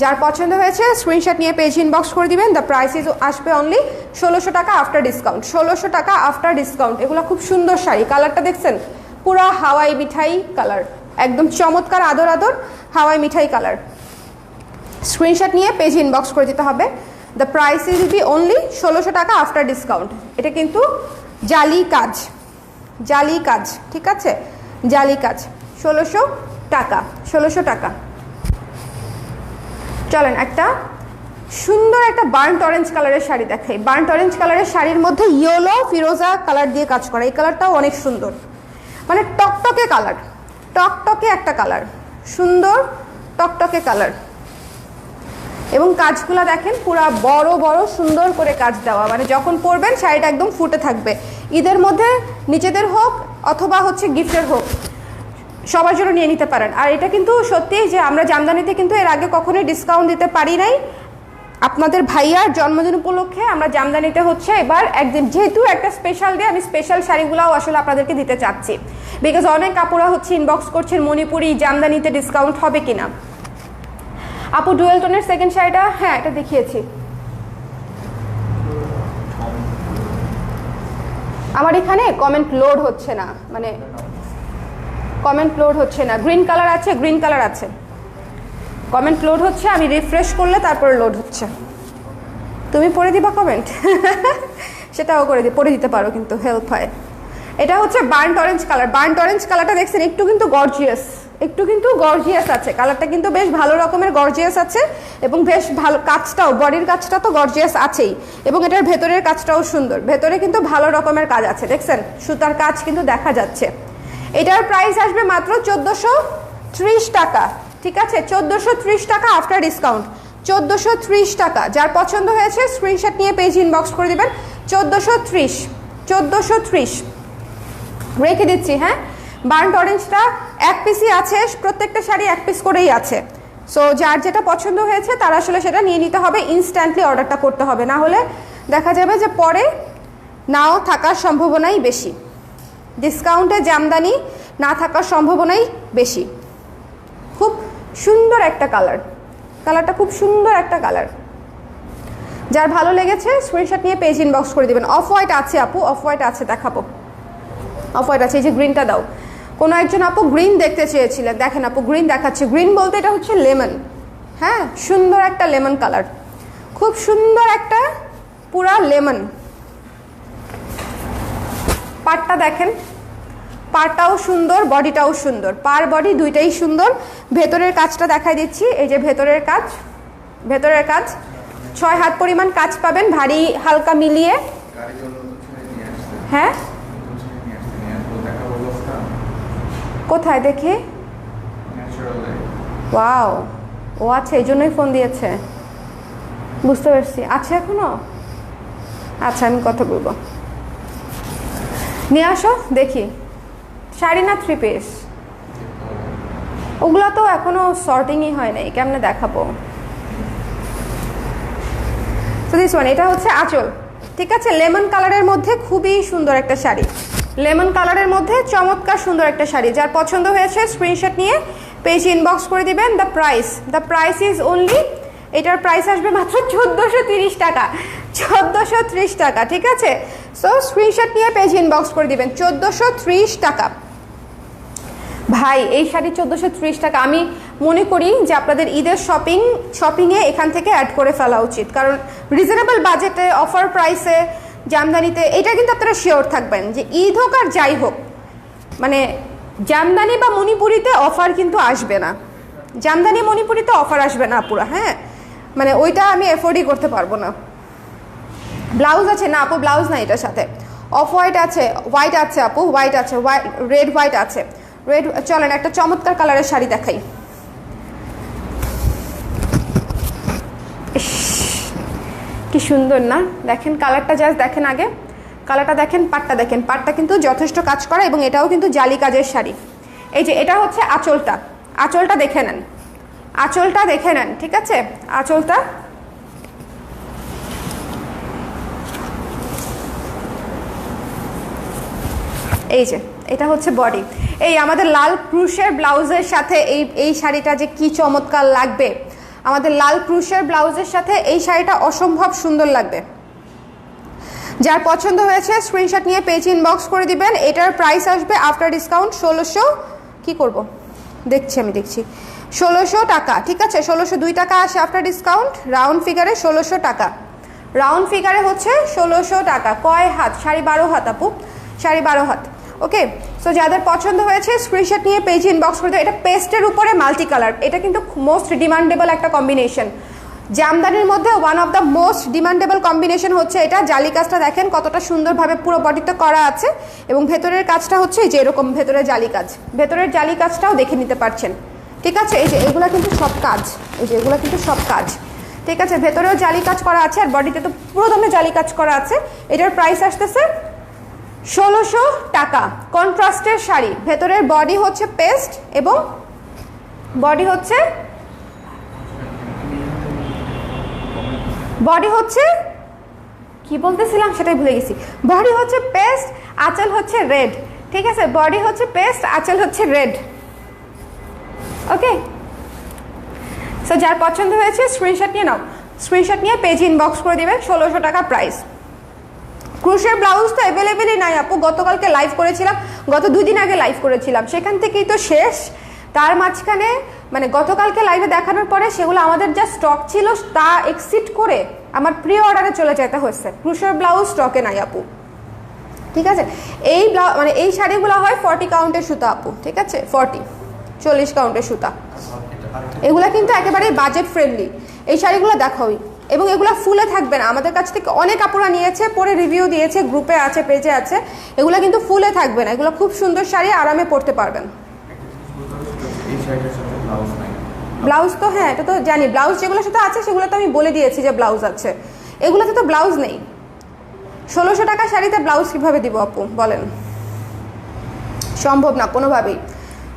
যার পছন্দ হয়েছে স্ক্রিনশট নিয়ে পেজ ইনবক্স করে দিবেন। দ্য প্রাইস ইজ আসবে অনলি 1600 টাকা আফটার ডিসকাউন্ট, 1600 টাকা আফটার ডিসকাউন্ট। এগুলো খুব সুন্দর শাড়ি, কালারটা দেখছেন পুরা হাওয়াই মিঠাই কালার, একদম চমৎকার আদর আদর হাওয়াই মিঠাই কালার। স্ক্রিনশট নিয়ে পেজ ইনবক্স করে দিতে হবে। The price is be only 1600 টাকা আফটার ডিসকাউন্ট। এটা কিন্তু জালি কাজ, জালি কাজ, ঠিক আছে, জালি কাজ, 1600 টাকা, 1600 টাকা। চলেন একটা সুন্দর একটা বার্ন্ট অরেঞ্জ কালারের শাড়ি দেখাই। বার্ন্ট অরেঞ্জ কালারের শাড়ির মধ্যে ইয়েলো ফিরোজা কালার দিয়ে কাজ করা, এই কালারটাও অনেক সুন্দর, মানে টকটকে কালার, টকটকে একটা কালার, সুন্দর টকটকে কালার, এবং কাজগুলো দেখেন পুরা বড় বড় সুন্দর করে কাজ দেওয়া, মানে যখন পরবেন শাড়িটা একদম ফুটে থাকবে। ঈদের মধ্যে নিজেদের হোক অথবা হচ্ছে গিফটের হোক, সবার জন্য নিয়ে নিতে পারেন। আর এটা কিন্তু সত্যি যে আমরা জামদানিতে কিন্তু এর আগে কখনোই ডিসকাউন্ট দিতে পারি নাই। আপনাদের ভাইয়ার জন্মদিন উপলক্ষে আমরা জামদানিতে হচ্ছে এবার একদিন, যেহেতু একটা স্পেশাল ডে, আমি স্পেশাল শাড়িগুলোও আসলে আপনাদেরকে দিতে চাচ্ছি, বিকজ অনেক কাপড়া হচ্ছে ইনবক্স করছেন মণিপুরি জামদানিতে ডিসকাউন্ট হবে কিনা। আপু ডুয়েল টোনের সেকেন্ড শাড়িটা, হ্যাঁ এটা দেখিয়েছি। আমার এখানে কমেন্ট লোড হচ্ছে না, মানে কমেন্ট লোড হচ্ছে না। গ্রিন কালার আছে, গ্রিন কালার আছে, কমেন্ট লোড হচ্ছে, আমি রিফ্রেশ করলে তারপরে লোড হচ্ছে। তুমি পড়ে দিবা কমেন্ট? সেটাও পড়ে দিতে পারো, কিন্তু হেল্প হয়। এটা হচ্ছে burnt orange colour, burnt orange কালারটা দেখছেন একটু কিন্তু গর্জিয়াস, একটু কিন্তু গর্জিয়াস আছে, কালারটা কিন্তু বেশ ভালো রকমের গর্জিয়াস আছে, এবং বেশ ভালো কাজটাও, বডির কাজটা তো গর্জিয়াস আছেই, এবং এটার ভেতরের কাজটাও সুন্দর, ভেতরে কিন্তু ভালো রকমের কাজ আছে, দেখছেন সুতার কাজ কিন্তু দেখা যাচ্ছে। এটার প্রাইস আসবে মাত্র 1430 টাকা, ঠিক আছে, 1430 টাকা আফটার ডিসকাউন্ট, 1430 টাকা। যার পছন্দ হয়েছে স্ক্রিনশট নিয়ে পেজ ইনবক্স করে দিবেন। 1430 রেখে দিচ্ছি। হ্যাঁ, বার্ন্ট অরেঞ্জটা এক পিসই আছে, প্রত্যেকটা শাড়ি এক পিস করেই আছে। সো যার যেটা পছন্দ হয়েছে তার আসলে সেটা নিয়ে নিতে হবে, ইনস্ট্যান্টলি অর্ডারটা করতে হবে, না হলে দেখা যাবে যে পরে নাও থাকার সম্ভাবনাই বেশি, ডিসকাউন্টে জামদানি না থাকার সম্ভাবনাই বেশি। খুব সুন্দর একটা কালার, কালারটা খুব সুন্দর একটা কালার। যার ভালো লেগেছে স্ক্রিনশট নিয়ে পেজ ইনবক্স করে দিবেন। অফ হোয়াইট আছে আপু, অফ হোয়াইট আছে, দেখাবো, অফ হোয়াইট আছে। এই যে গ্রিনটা দাও, কোনো একজন আপু গ্রিন দেখতে চেয়েছিলেন, দেখেন আপু গ্রিন দেখাচ্ছে। গ্রিন বলতে এটা হচ্ছে লেমন, হ্যাঁ সুন্দর একটা লেমন কালার, খুব সুন্দর একটা পুরা লেমন। পাটটা দেখেন, পাটটাও সুন্দর, বডিটাও সুন্দর, পার বডি দুইটাই সুন্দর। ভেতরের কাজটা দেখাই দিচ্ছি, এই যে ভেতরের কাজ, ভেতরের কাজ 6 হাত পরিমাণ কাজ পাবেন, ভারী হালকা মিলিয়ে। হ্যাঁ কোথায় দেখি? ওয়াও, ও আচ্ছা, এই জন্যই ফোন দিয়েছে, বুঝতে পারছি। আছে এখনো? আচ্ছা আমি কথা বলবো, নিয়ে আসো দেখি। শাড়ি না 3 পিস? ওগুলো তো এখনো সর্টিংই হয় নাই, কেমনে দেখাবো? তো দিস ওয়ান, এটা হচ্ছে আঁচল, ঠিক আছে? লেমন কালারের মধ্যে খুবই সুন্দর একটা শাড়ি, লেমন কালারের মধ্যে চমৎকার সুন্দর একটা শাড়ি। যার পছন্দ হয়েছে স্ক্রিনশট নিয়ে পেজ ইনবক্স করে দিবেন। দ্য প্রাইস ইজ অনলি, এটার প্রাইস আসবে মাত্র 1430 টাকা, 1430 টাকা, ঠিক আছে? সো স্ক্রিনশট নিয়ে পেজ ইনবক্স করে দিবেন। 1430 টাকা ভাই, এই শাড়ি 1430 টাকা। আমি মনে করি যে আপনাদের ঈদের শপিংয়ে এখান থেকে অ্যাড করে ফেলা উচিত, কারণ রিজনেবল বাজেটে অফার প্রাইসে জামদানিতে এটা কিন্তু আপনারা শিওর থাকবেন যে ঈদ হোক আর যাই হোক, মানে জামদানি বা মণিপুরিতে অফার কিন্তু আসবে না, জামদানি মণিপুরিতে অফার আসবে না পুরো, হ্যাঁ, মানে ওইটা আমি এফোর্ডই করতে পারবো না। ব্লাউজ আছে না আপু? ব্লাউজ না, এটার সাথে অফ হোয়াইট আছে, হোয়াইট আছে আপু, হোয়াইট আছে, রেড হোয়াইট আছে, রেড। চলেন একটা চমৎকার কালারের শাড়ি দেখাই। কি সুন্দর না, দেখেন কালারটা, জাস্ট দেখেন, আগে কালারটা দেখেন, পাটটা দেখেন, পাটটা কিন্তু যথেষ্ট কাজ করা এবং এটাও কিন্তু জালি কাজের শাড়ি। এই যে এটা হচ্ছে আঁচলটা, আঁচলটা দেখে নেন, আঁচলটা দেখে নেন, ঠিক আছে? আঁচলটা এই যে, এটা হচ্ছে বডি। এই আমাদের লাল ক্রুশের ব্লাউজের সাথে এই শাড়িটা যে কি চমৎকার লাগবে, আমাদের লাল ক্রুশের ব্লাউজের সাথে এই শাড়িটা অসম্ভব সুন্দর লাগবে। যার পছন্দ হয়েছে স্ক্রিনশট নিয়ে পেজ ইনবক্স করে দিবেন। এটার প্রাইস আসবে আফটার ডিসকাউন্ট 1600, কি করব দেখছি, আমি দেখছি, 1600 টাকা, ঠিক আছে? 1602 টাকা আসে আফটার ডিসকাউন্ট, রাউন্ড ফিগারে 1600 টাকা, রাউন্ড ফিগারে হচ্ছে 1600 টাকা। কয় হাত? 12.5 হাত আপু, 12.5 হাত। ওকে, সো যাদের পছন্দ হয়েছে স্ক্রিনশট নিয়ে পেজ ইনবক্স করে দেবে। এটা পেস্টের উপরে মাল্টি কালার, এটা কিন্তু মোস্ট ডিমান্ডেবল একটা কম্বিনেশন, জামদানির মধ্যে one of the most demandable combination হচ্ছে এটা। জালি কাজটা দেখেন কতটা সুন্দরভাবে পুরো বডিতে করা আছে, এবং ভেতরের কাজটা হচ্ছে যে এরকম ভেতরের জালি কাজ, ভেতরের জালি কাজটাও দেখে নিতে পারছেন, ঠিক আছে? এই যে এগুলা কিন্তু সব কাজ, এই যে এগুলা কিন্তু সব কাজ, ঠিক আছে? ভেতরেও জালি কাজ করা আছে আর বডিতে তো পুরো দমে জালি কাজ করা আছে। এটার প্রাইস আসতেছে 1600 টাকা। কন্ট্রাস্টের শাড়ি, ভেতরের বডি হচ্ছে পেস্ট এবং বডি হচ্ছে কি বলতেছিলাম সেটাই ভুলে গেছি। বডি হচ্ছে পেস্ট, আঁচল হচ্ছে রেড, ঠিক আছে? বডি হচ্ছে পেস্ট, আঁচল হচ্ছে রেড। ওকে, সো যার পছন্দ হয়েছে স্ক্রিনশট নিয়ে নাও, স্ক্রিনশট নিয়ে পেজ ইনবক্স করে দেবেন। 1600 টাকা প্রাইস। ক্রুশের ব্লাউজ তো অ্যাভেলেবেলই নাই আপু, গতকালকে লাইভ করেছিলাম, গত 2 দিন আগে লাইভ করেছিলাম, সেখান থেকেই তো শেষ। তার মাঝখানে মানে গতকালকে লাইভে দেখানোর পরে সেগুলো আমাদের যা স্টক ছিল তা এক্সিড করে আমার প্রি অর্ডারে চলে যেতে হচ্ছে। ক্রুশের ব্লাউজ স্টকে নাই আপু, ঠিক আছে? এই মানে এই শাড়িগুলো হয় 40 কাউন্টের সুতা আপু, ঠিক আছে? 40 কাউন্টের সুতা, এগুলা কিন্তু একেবারে বাজেট ফ্রেন্ডলি। এই শাড়িগুলো দেখাই, এবং এগুলো ফুলে থাকবে না, আমাদের কাছ থেকে অনেক আপুরা নিয়েছে, পরে রিভিউ দিয়েছে, গ্রুপে আছে, পেজে আছে, এগুলো কিন্তু ফুলে থাকবে না, এগুলো খুব সুন্দর শাড়ি, আরামে পরতে পারবেন। ব্লাউজ তো হ্যাঁ, এটা তো জানি, ব্লাউজ যেগুলোর সাথে আছে সেগুলো তো আমি বলে দিয়েছি যে ব্লাউজ আছে, এগুলোতে তো ব্লাউজ নেই। 1600 টাকা শাড়িতে ব্লাউজ কিভাবে দিব আপু বলেন? সম্ভব না কোনোভাবেই।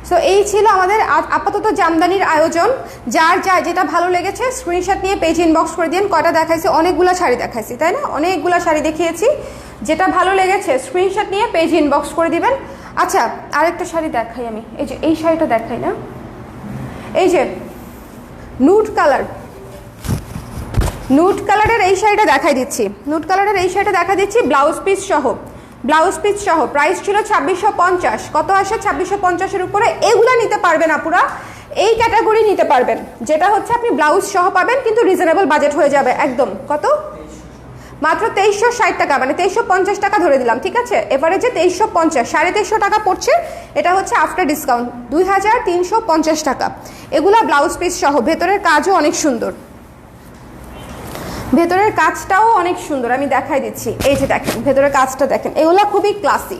সো এই ছিল আমাদের আপাতত জামদানির আয়োজন। যার যেটা ভালো লেগেছে স্ক্রিনশট নিয়ে পেজ ইনবক্স করে দিন। কয়টা দেখাইছি? অনেকগুলো শাড়ি দেখাইছি, তাই না? অনেকগুলো শাড়ি দেখিয়েছি। যেটা ভালো লেগেছে স্ক্রিনশট নিয়ে পেজ ইনবক্স করে দিবেন। আচ্ছা, আরেকটা শাড়ি দেখাই আমি, এই যে এই শাড়িটা দেখাই না, এই যে নুড কালারের এই শাড়িটা দেখাই দিচ্ছি, নুড কালারের এই শাড়িটা দেখা দিচ্ছি ব্লাউজ পিস সহ। প্রাইস ছিল 2650। কত আসে? 2650-এর উপরে। এগুলা নিতে পারবেন আপুরা, এই ক্যাটাগরি নিতে পারবেন, যেটা হচ্ছে আপনি ব্লাউজ সহ পাবেন, কিন্তু রিজনেবল বাজেট হয়ে যাবে একদম। কত? মাত্র 2360 টাকা, মানে 2350 টাকা ধরে দিলাম, ঠিক আছে? এভারেজে 2350, 2350 টাকা পড়ছে। এটা হচ্ছে আফটার ডিসকাউন্ট 2350 টাকা। এগুলা ব্লাউজ পিস সহ, ভেতরের কাজও অনেক সুন্দর। ভেতরের কাজটাও অনেক সুন্দর, আমি দেখাই দিচ্ছি। এই যে দেখেন ভেতরের কাজটা দেখেন, এগুলো খুবই ক্লাসি,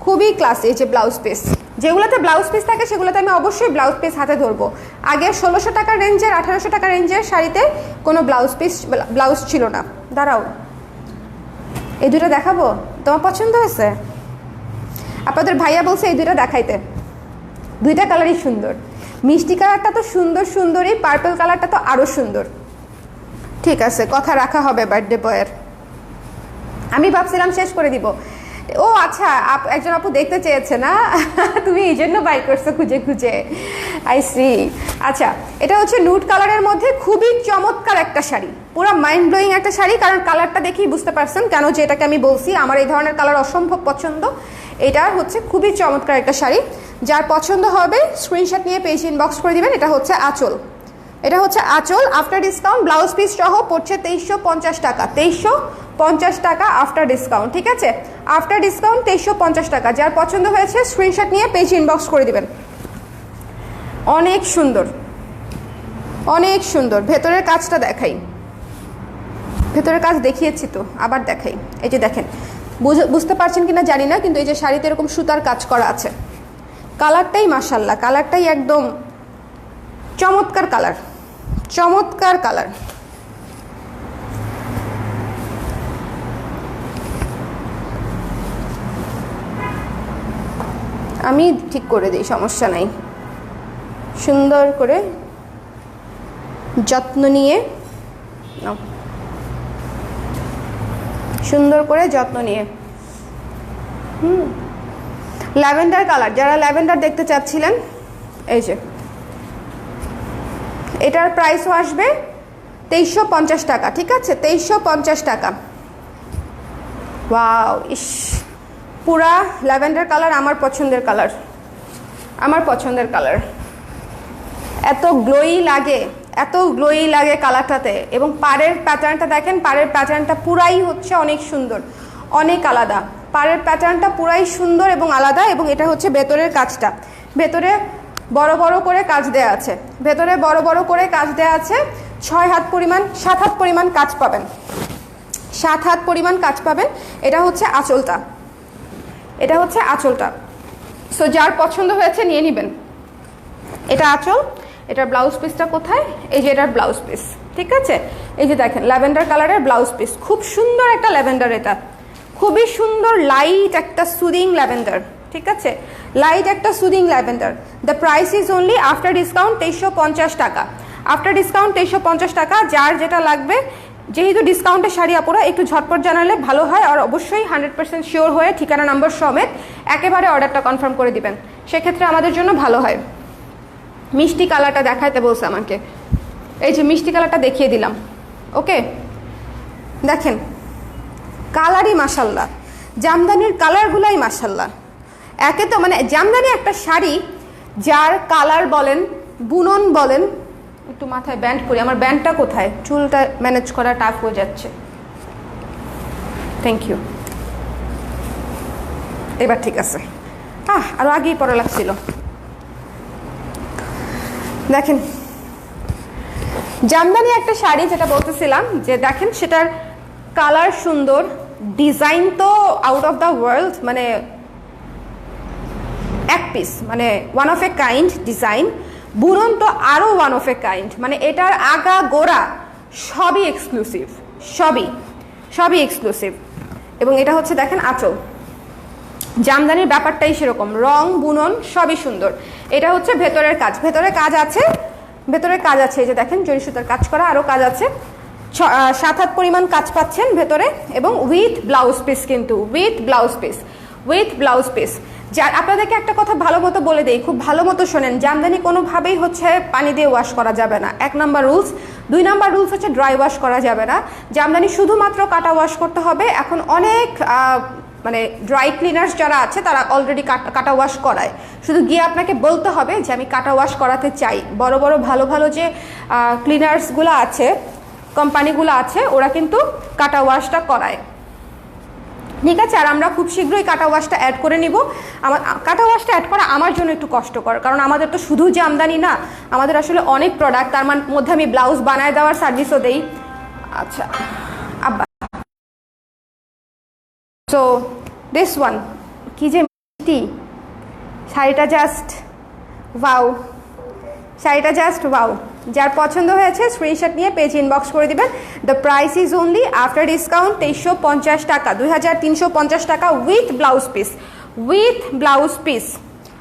খুবই ক্লাসি। এই যে ব্লাউজ পিস, যেগুলোতে ব্লাউজ পিস থাকে সেগুলোতে আমি অবশ্যই ব্লাউজ পিস হাতে ধরবো। আগে 1600 টাকার রেঞ্জের 1800 টাকার রেঞ্জের শাড়িতে কোনো ব্লাউজ ছিল না। দাঁড়াও, এই দুটো দেখাবো, তোমার পছন্দ হয়েছে? আপনাদের ভাইয়া বলছে এই দুটো দেখাইতে, দুইটা কালারই সুন্দর। মিষ্টি কালারটা তো সুন্দরই, পার্পল কালারটা তো আরও সুন্দর। ঠিক আছে, কথা রাখা হবে বার্থডে বয়ের। আমি ভাবছিলাম শেষ করে দিব। ও আচ্ছা, একজন আপু দেখতে চেয়েছে না, তুমি এই জন্য বাই করছো খুঁজে খুঁজে, আই সি। আচ্ছা, এটা হচ্ছে নুড কালারের মধ্যে খুবই চমৎকার একটা শাড়ি, পুরো মাইন্ড ব্লোয়িং একটা শাড়ি। কারণ কালারটা দেখেই বুঝতে পারছেন কেন যে এটাকে আমি বলছি আমার এই ধরনের কালার অসম্ভব পছন্দ। এটা হচ্ছে খুবই চমৎকার একটা শাড়ি, যার পছন্দ হবে স্ক্রিনশট নিয়ে পেজ ইনবক্স করে দিবেন। এটা হচ্ছে আঁচল, এটা হচ্ছে আঁচল। আফটার ডিসকাউন্ট ব্লাউজ পিস সহ পড়ছে 2350 টাকা, 2350 টাকা আফটার ডিসকাউন্ট। ঠিক আছে, আফটার ডিসকাউন্ট 2350 টাকা। যার পছন্দ হয়েছে স্ক্রিনশট নিয়ে পেজ ইনবক্স করে দিবেন। অনেক সুন্দর, অনেক সুন্দর। ভেতরের কাজটা দেখাই, ভেতরের কাজ দেখিয়েছি তো, আবার দেখাই। এই যে দেখেন, বুঝতে পারছেন কিনা জানি না, কিন্তু এই যে শাড়িতে এরকম সুতার কাজ করা আছে। কালারটাই মাশাল্লাহ, কালারটাই একদম চমৎকার কালার, চমৎকার কালার। আমি ঠিক করে দিই, সমস্যা নাই। সুন্দর করে যত্ন নিয়ে, সুন্দর করে যত্ন নিয়ে। ল্যাভেন্ডার কালার, যারা ল্যাভেন্ডার দেখতে চাচ্ছিলেন, এই যে এটার প্রাইসও আসবে 2350 টাকা। ঠিক আছে, 2350 টাকা। ওয়াও, ইস, পুরা ল্যাভেন্ডার কালার আমার পছন্দের কালার, আমার পছন্দের কালার। এত গ্লোই লাগে, এত গ্লোই লাগে কালারটাতে। এবং পাড়ের প্যাটার্নটা দেখেন, পাড়ের প্যাটার্নটা পুরাই হচ্ছে অনেক সুন্দর, অনেক আলাদা। পাড়ের প্যাটার্নটা পুরাই সুন্দর এবং আলাদা। এবং এটা হচ্ছে ভেতরের কাজটা, ভেতরে বড় বড় করে কাজ দেয়া আছে, ভেতরে বড় বড় করে কাজ দেয়া আছে। 6 হাত পরিমাণ, 7 হাত পরিমাণ কাজ পাবেন, 7 হাত পরিমাণ কাজ পাবেন। এটা হচ্ছে আঁচলটা, এটা হচ্ছে আঁচলটা। সো যার পছন্দ হয়েছে নিয়ে নেবেন। এটা আঁচল, এটার ব্লাউজ পিসটা কোথায়? এই যে এটার ব্লাউজ পিস। ঠিক আছে, এই যে দেখেন ল্যাভেন্ডার কালারের ব্লাউজ পিস, খুব সুন্দর একটা ল্যাভেন্ডার। এটা খুবই সুন্দর, লাইট একটা সুদিং ল্যাভেন্ডার। ঠিক আছে, লাইট একটা soothing lavender. The price is only after discount 2350 টাকা, আফটার ডিসকাউন্ট 2350 টাকা। যার যেটা লাগবে, যেহেতু ডিসকাউন্টের শাড়ি আপুরা একটু ঝটপট জানালে ভালো হয়। আর অবশ্যই 100% শিওর হয়ে ঠিকানা নাম্বার সমেত একেবারে অর্ডারটা কনফার্ম করে দিবেন, সেক্ষেত্রে আমাদের জন্য ভালো হয়। মিষ্টি কালারটা দেখাইতে বলছে আমাকে, এই যে মিষ্টি কালারটা দেখিয়ে দিলাম। ওকে, দেখেন কালারই মাশাল্লাহ, জামদানির কালারগুলাই মাশাল্লাহ। একে তো মানে জামদানি একটা শাড়ি যার কালার বলেন, বুনন বলেন। একটু মাথায় ব্যান্ড করি, আমার ব্যান্ডটা কোথায়? চুলটা ম্যানেজ করা টাফ হয়ে যাচ্ছে। থ্যাংক ইউ, এবার ঠিক আছে। আরো আগেই পড়া লাগছিল। দেখেন জামদানি একটা শাড়ি, যেটা বলতেছিলাম যে দেখেন সেটার কালার সুন্দর, ডিজাইন তো আউট অফ দ্য ওয়ার্ল্ড, মানে এক পিস, মানে one of a kind design. বুনন তো আরও ওয়ান অফ এ কাইন্ড, মানে এটার আগা গোড়া সবই এক্সক্লুসিভ, সবই এক্সক্লুসিভ। এবং এটা হচ্ছে দেখেন আঁচল, জামদানির ব্যাপারটাই সেরকম, রং বুনন সবই সুন্দর। এটা হচ্ছে ভেতরের কাজ, ভেতরে কাজ আছে, ভেতরে কাজ আছে। এই যে দেখেন জরি সুতার কাজ করা, আরও কাজ আছে। 7 হাত পরিমাণ কাজ পাচ্ছেন ভেতরে, এবং উইথ ব্লাউজ পিস, কিন্তু with blouse piece, with blouse piece. যা আপনাদেরকে একটা কথা ভালো মতো বলে দেই, খুব ভালো মতো শোনেন। জামদানি কোনোভাবেই হচ্ছে পানি দিয়ে ওয়াশ করা যাবে না, 1 নাম্বার রুলস। 2 নাম্বার রুলস হচ্ছে ড্রাই ওয়াশ করা যাবে না। জামদানি শুধুমাত্র কাটা ওয়াশ করতে হবে। এখন অনেক মানে ড্রাই ক্লিনার্স যারা আছে তারা অলরেডি কাটা ওয়াশ করায়, শুধু গিয়ে আপনাকে বলতে হবে যে আমি কাটা ওয়াশ করাতে চাই। বড় বড় ভালো ভালো যে ক্লিনার্সগুলো আছে, কোম্পানিগুলো আছে, ওরা কিন্তু কাটা ওয়াশটা করায়। ঠিক আছে, আর আমরা খুব শীঘ্রই কাটা ওয়াশটা অ্যাড করে নিব। আমার কাটা ওয়াশটা অ্যাড করা আমার জন্য একটু কষ্টকর, কারণ আমাদের তো শুধু জামদানি না, আমাদের আসলে অনেক প্রোডাক্ট, তার মধ্যে আমি ব্লাউজ বানায় দেওয়ার সার্ভিসও দেই, আচ্ছা আব্বা, সো দিস ওয়ান, কি যে মিষ্টি শাড়িটা, জাস্ট ওয়াও, শাড়িটা জাস্ট ওয়াও। যার পছন্দ হয়েছে স্ক্রিনশট নিয়ে পেজ ইনবক্স করে দিবেন। The price is only after discount 2350 টাকা, 2350 টাকা with blouse piece, with blouse piece.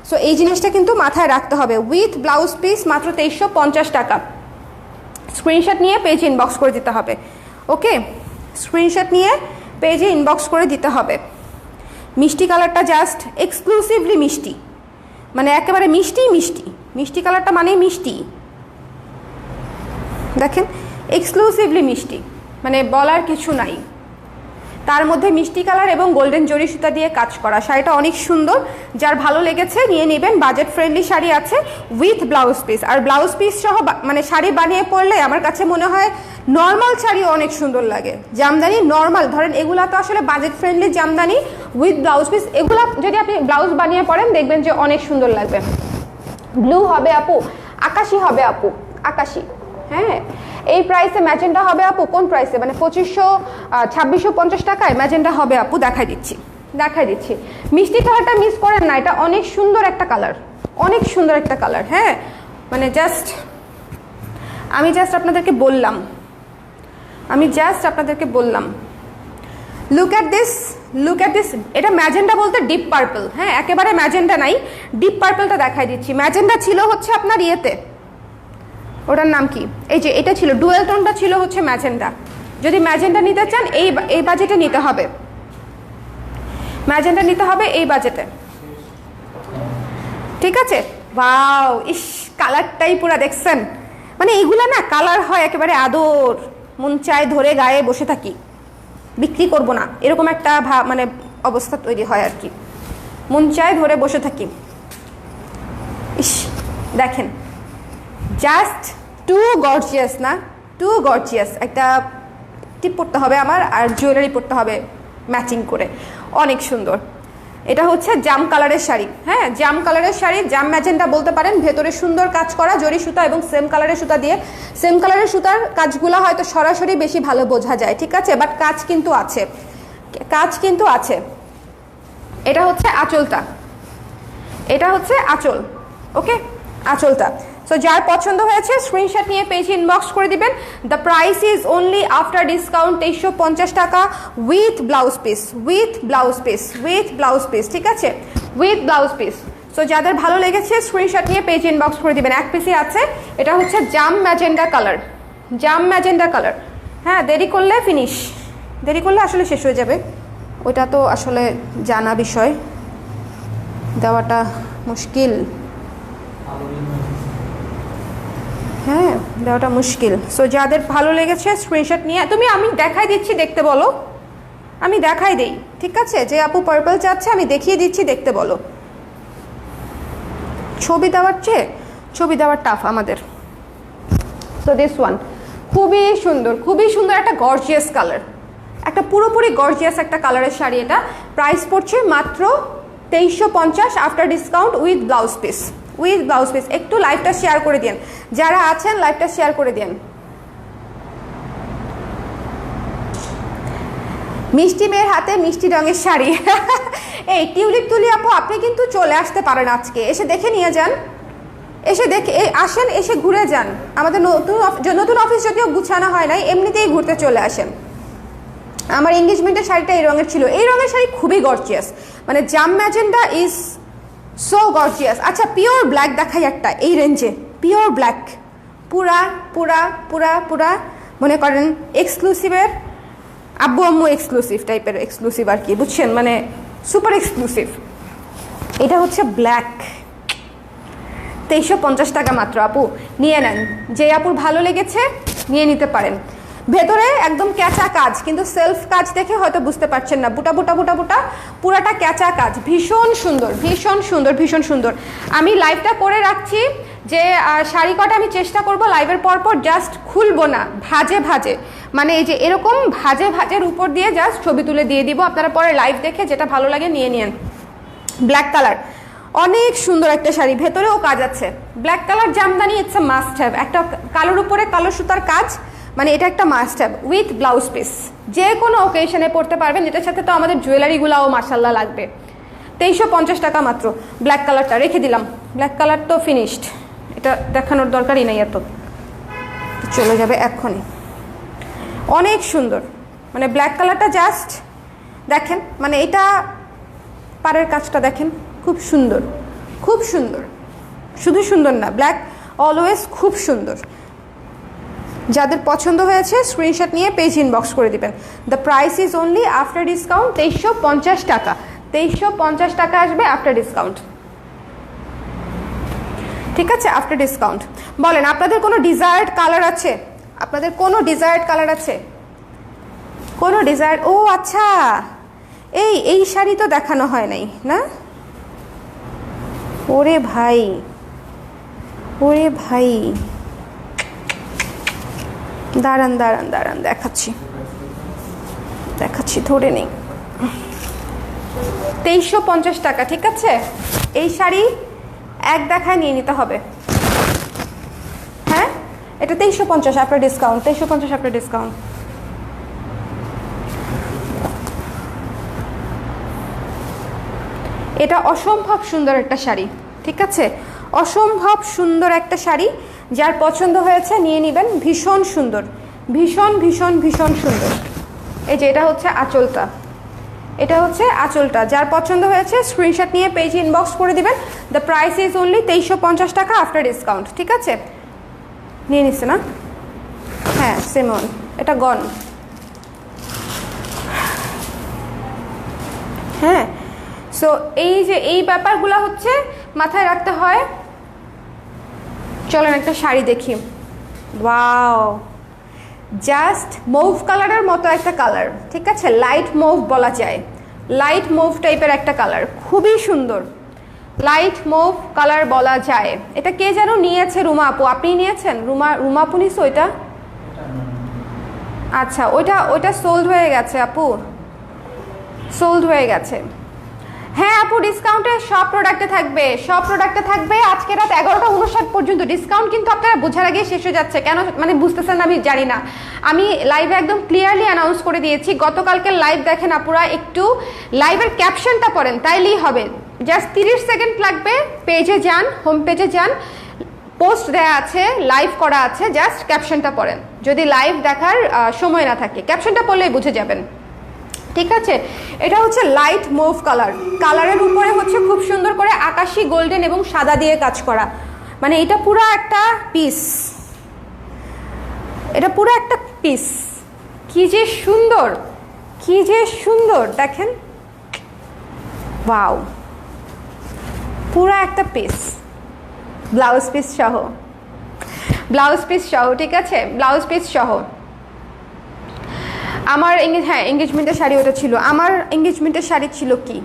So এই জিনিসটা কিন্তু মাথায় রাখতে হবে, উইথ ব্লাউজ পিস মাত্র 2350 টাকা। স্ক্রিনশট নিয়ে পেজে ইনবক্স করে দিতে হবে। ওকে, স্ক্রিনশট নিয়ে পেজে ইনবক্স করে দিতে হবে। মিষ্টি কালারটা জাস্ট এক্সক্লুসিভলি মিষ্টি, মানে একেবারে মিষ্টি মিষ্টি, মিষ্টি কালারটা মানেই মিষ্টি। দেখেন এক্সক্লুসিভলি মিষ্টি, মানে বলার কিছু নাই। তার মধ্যে মিষ্টি কালার এবং গোল্ডেন জরি সুতা দিয়ে কাজ করা। শাড়িটা অনেক সুন্দর, যার ভালো লেগেছে নিয়ে নেবেন। বাজেট ফ্রেন্ডলি শাড়ি আছে উইথ ব্লাউজ পিস, আর ব্লাউজ পিস সহ মানে শাড়ি বানিয়ে পরলে আমার কাছে মনে হয় নর্মাল শাড়িও অনেক সুন্দর লাগে। জামদানি নর্মাল, ধরেন এগুলা তো আসলে budget friendly Jamdani with blouse piece, এগুলা যদি আপনি ব্লাউজ বানিয়ে পরেন দেখবেন যে অনেক সুন্দর লাগবে। ব্লু হবে আপু, আকাশি হবে আপু, আকাশি। হ্যাঁ, এই প্রাইসে ম্যাজেন্ডা হবে আপু। কোন প্রাইসে? মানে 2650 টাকায় ম্যাজেন্ডা হবে আপু। দেখাই দিচ্ছি, দেখাই দিচ্ছি। মিষ্টি কালারটা মিস করেন না, এটা অনেক সুন্দর একটা কালার, অনেক সুন্দর একটা কালার। হ্যাঁ, মানে আমি জাস্ট আপনাদেরকে বললাম, look at this, look at this. এটা ম্যাজেন্ডা বলতে ডিপ পার্পল। হ্যাঁ, একেবারে ম্যাজেন্ডা নাই, ডিপ পার্পলটা দেখাই দিচ্ছি। ম্যাজেন্ডা ছিল হচ্ছে আপনার ইয়েতে, ওটার নাম কি, এই যে এটা ছিল ডুয়েল টোনটা ছিল হচ্ছে ম্যাজেন্ডা। যদি ম্যাজেন্ডা নিতে চান এই বাজেটে নিতে হবে, ম্যাজেন্ডা নিতে হবে এই বাজেটে, ঠিক আছে? ওয়াও, ইস কালারটাই পুরা দেখছেন, মানে এইগুলা না কালার হয় একেবারে আদর, মন চায় ধরে গায়ে বসে থাকি, বিক্রি করব না এরকম একটা মানে অবস্থা তৈরি হয় আর কি, মন চায় ধরে বসে থাকি। ইস দেখেন, জাস্ট টু গর্জিয়াস না, টু গর্জিয়াস। একটা টিপ পরতে হবে আমার, আর জুয়েলারি পরতে হবে ম্যাচিং করে, অনেক সুন্দর। এটা হচ্ছে জাম কালারের শাড়ি। হ্যাঁ, জাম কালারের শাড়ি, জাম ম্যাজেন্টা বলতে পারেন। ভেতরে সুন্দর কাজ করা জরি সুতা এবং সেম কালারের সুতা দিয়ে। সেম কালারের সুতার কাজগুলো হয়তো সরাসরি বেশি ভালো বোঝা যায়, ঠিক আছে, বাট কাজ কিন্তু আছে, কাজ কিন্তু আছে। এটা হচ্ছে আঁচলটা, এটা হচ্ছে আঁচল। ওকে, আঁচলটা। সো যার পছন্দ হয়েছে স্ক্রিনশট নিয়ে পেজ ইনবক্স করে দিবেন। The price is only after discount 2350 টাকা with blouse piece, with blouse piece, with blouse piece, ঠিক আছে, উইথ ব্লাউজ পিস। সো যাদের ভালো লেগেছে স্ক্রিনশট নিয়ে পেজ ইনবক্স করে দিবেন। এক পিসই আছে, এটা হচ্ছে জাম ম্যাজেন্ডা কালার, জাম ম্যাজেন্ডা কালার। হ্যাঁ, দেরি করলে ফিনিশ, দেরি করলে আসলে শেষ হয়ে যাবে, ওইটা তো আসলে জানা বিষয়, দেওয়াটা মুশকিল। হ্যাঁ, দেওয়াটা মুশকিল। সো যাদের ভালো লেগেছে স্ক্রিনশট নিয়ে আমি দেখাই দিচ্ছি, দেখতে বলো, আমি দেখাই দেই, ঠিক আছে? যে আপু পার্পল চাচ্ছে আমি দেখিয়ে দিচ্ছি, দেখতে বলো। ছবি দেওয়ার চেয়ে ছবি দেওয়ার টাফ আমাদের। সো দিস ওয়ান খুবই সুন্দর, খুবই সুন্দর একটা গর্জিয়াস কালার, একটা পুরোপুরি গর্জিয়াস একটা কালারের শাড়ি। এটা প্রাইস পড়ছে মাত্র 2350 after discount with blouse piece, with blouse piece. একটু লাইভটা শেয়ার করে দিন, যারা আছেন লাইভটা শেয়ার করে দিন। মিষ্টি মেয়ের হাতে মিষ্টি রঙের শাড়ি। এই টিউলিপ তুলি আপু, আপনি কিন্তু চলে আসতে পারেন আজকে, এসে দেখে নিয়ে যান, এসে দেখে আসেন, এসে ঘুরে যান। আমাদের নতুন অফিস যদিও গুছানো হয় নাই, এমনিতেই ঘুরতে চলে আসেন। আমার এঙ্গেজমেন্টের শাড়িটা এই রঙের ছিল, এই রঙের শাড়ি খুবই গর্জিয়াস, মানে জাম ম্যাজেন্ডা ইজ সো গর্জিয়াস। আচ্ছা, পিওর ব্ল্যাক দেখাই একটা এই রেঞ্জে, পিওর ব্ল্যাক, পুরা পুরা পুরা পুরা মনে করেন এক্সক্লুসিভের, আব্বু আম্মু এক্সক্লুসিভ টাইপের এক্সক্লুসিভ আর কি, বুঝছেন, মানে সুপার এক্সক্লুসিভ। এটা হচ্ছে ব্ল্যাক, 2350 টাকা মাত্র। আপু নিয়ে নেন, যে আপুর ভালো লেগেছে নিয়ে নিতে পারেন। ভেতরে একদম ক্যাচা কাজ, কিন্তু সেলফ কাজ দেখে হয়তো বুঝতে পারছেন না, বুটা বুটা বুটা বুটা পুরাটা ক্যাচা কাজ, ভীষণ সুন্দর, ভীষণ সুন্দর, ভীষণ সুন্দর। আমি লাইভটা করে রাখছি, যে শাড়ি কটা আমি চেষ্টা করব লাইভের পরপর জাস্ট খুলবো না, ভাজে ভাজে, মানে এই যে এরকম ভাজে ভাজের উপর দিয়ে জাস্ট ছবি তুলে দিয়ে দিব। আপনারা পরে লাইভ দেখে যেটা ভালো লাগে নিয়ে নিন। ব্ল্যাক কালার, অনেক সুন্দর একটা শাড়ি, ভেতরেও কাজ আছে। Black colour Jamdani, it's a must have. একটা কালোর উপরে কালো সুতার কাজ, মানে এটা একটা must have with blouse piece, যে কোনো ওকেশনে পরতে পারবেন। এটার সাথে তো আমাদের জুয়েলারিগুলাও মার্শাল্লাহ লাগবে। 2350 টাকা মাত্র। ব্ল্যাক কালারটা রেখে দিলাম, ব্ল্যাক কালার তো ফিনিশড, এটা দেখানোর দরকারই নেই, এত চলে যাবে এক্ষুনি। অনেক সুন্দর, মানে ব্ল্যাক কালারটা জাস্ট দেখেন, মানে এটা পাড়ের কাজটা দেখেন, খুব সুন্দর, খুব সুন্দর। শুধু সুন্দর না, ব্ল্যাক অলওয়েজ খুব সুন্দর। যাদের পছন্দ হয়েছে স্ক্রিনশট নিয়ে পেজ ইনবক্স করে দিবেন। The price is only after discount 2350 টাকা। 2350 টাকা আসবে আফটার ডিসকাউন্ট, ঠিক আছে, আফটার ডিসকাউন্ট। বলেন আপনাদের কোনো ডিজায়ার্ড কালার আছে? আপনাদের কোনো ডিজায়ার্ড কালার আছে? কোনো ডিজায়ার? ও আচ্ছা, এই শাড়ি তো দেখানো হয় নাই না? ওরে ভাই, ওরে ভাই, দাঁড়ান দাঁড়ান দাঁড়ান, দেখাচ্ছি দেখাচ্ছি, ধরে নেই। 2350 টাকা, ঠিক আছে। এই শাড়ি এক দেখায় নিয়ে নিতে হবে। হ্যাঁ, এটা 2350 আফটার ডিসকাউন্ট, 2350 আফটার ডিসকাউন্ট। এটা অসম্ভব সুন্দর একটা শাড়ি, ঠিক আছে, অসম্ভব সুন্দর একটা শাড়ি। যার পছন্দ হয়েছে নিয়ে নেবেন, ভীষণ সুন্দর, ভীষণ ভীষণ ভীষণ সুন্দর। এই যে এটা হচ্ছে আঁচলটা, এটা হচ্ছে আঁচলটা। যার পছন্দ হয়েছে স্ক্রিনশট নিয়ে পেজে ইনবক্স করে দিবেন। দ্য প্রাইস ইজ অনলি 2350 টাকা আফটার ডিসকাউন্ট, ঠিক আছে। নিয়ে নিচ্ছে না? হ্যাঁ, সেমন, এটা গন। হ্যাঁ, সো এই যে এই ব্যাপারগুলো হচ্ছে মাথায় রাখতে হয়। চলেন একটা শাড়ি দেখি। ওয়াও, জাস্ট মৌভ কালারের মতো একটা কালার, ঠিক আছে, লাইট মৌভ বলা যায়, লাইট মৌভ টাইপের একটা কালার, খুবই সুন্দর, লাইট মৌভ কালার বলা যায়। এটা কে যেন নিয়েছে? রুমা আপু, আপনি নিয়েছেন? রুমা আপু নিস ওইটা? আচ্ছা, ওইটা সোল্ড হয়ে গেছে আপু, সোল্ড হয়ে গেছে। হ্যাঁ আপু, ডিসকাউন্টে সব প্রোডাক্টে থাকবে, সব প্রোডাক্টে থাকবে। আজকে রাত 11:59 পর্যন্ত ডিসকাউন্ট, কিন্তু আপনারা বোঝার আগে শেষ হয়ে যাচ্ছে কেন, মানে বুঝতেছেন আমি জানি না। আমি লাইভে একদম ক্লিয়ারলি অ্যানাউন্স করে দিয়েছি। গতকালকে লাইভ দেখেন আপুরা, একটু লাইভের ক্যাপশনটা পড়েন, তাইলেই হবে। জাস্ট 30 সেকেন্ড লাগবে। পেজে যান, হোম পেজে যান, পোস্ট দেয়া আছে, লাইভ করা আছে, জাস্ট ক্যাপশনটা পড়েন। যদি লাইভ দেখার সময় না থাকে, ক্যাপশনটা পড়লেই বুঝে যাবেন, ঠিক আছে। এটা হচ্ছে লাইট মুভ কালার, কালারের উপরে হচ্ছে খুব সুন্দর করে আকাশি গোল্ডেন এবং সাদা দিয়ে কাজ করা, মানে এটা পুরো একটা পিস, এটা পুরো একটা পিস। কি যে সুন্দর, কি যে সুন্দর, দেখেন, ওয়াও, পুরো একটা পিস, ব্লাউজ পিস সহ, ব্লাউজ পিস সহ, ঠিক আছে, ব্লাউজ পিস সহ। আমার হ্যাঁ, এঙ্গেজমেন্টের শাড়ি ওটা ছিল। আমার এঙ্গেজমেন্টের শাড়ি ছিল কি,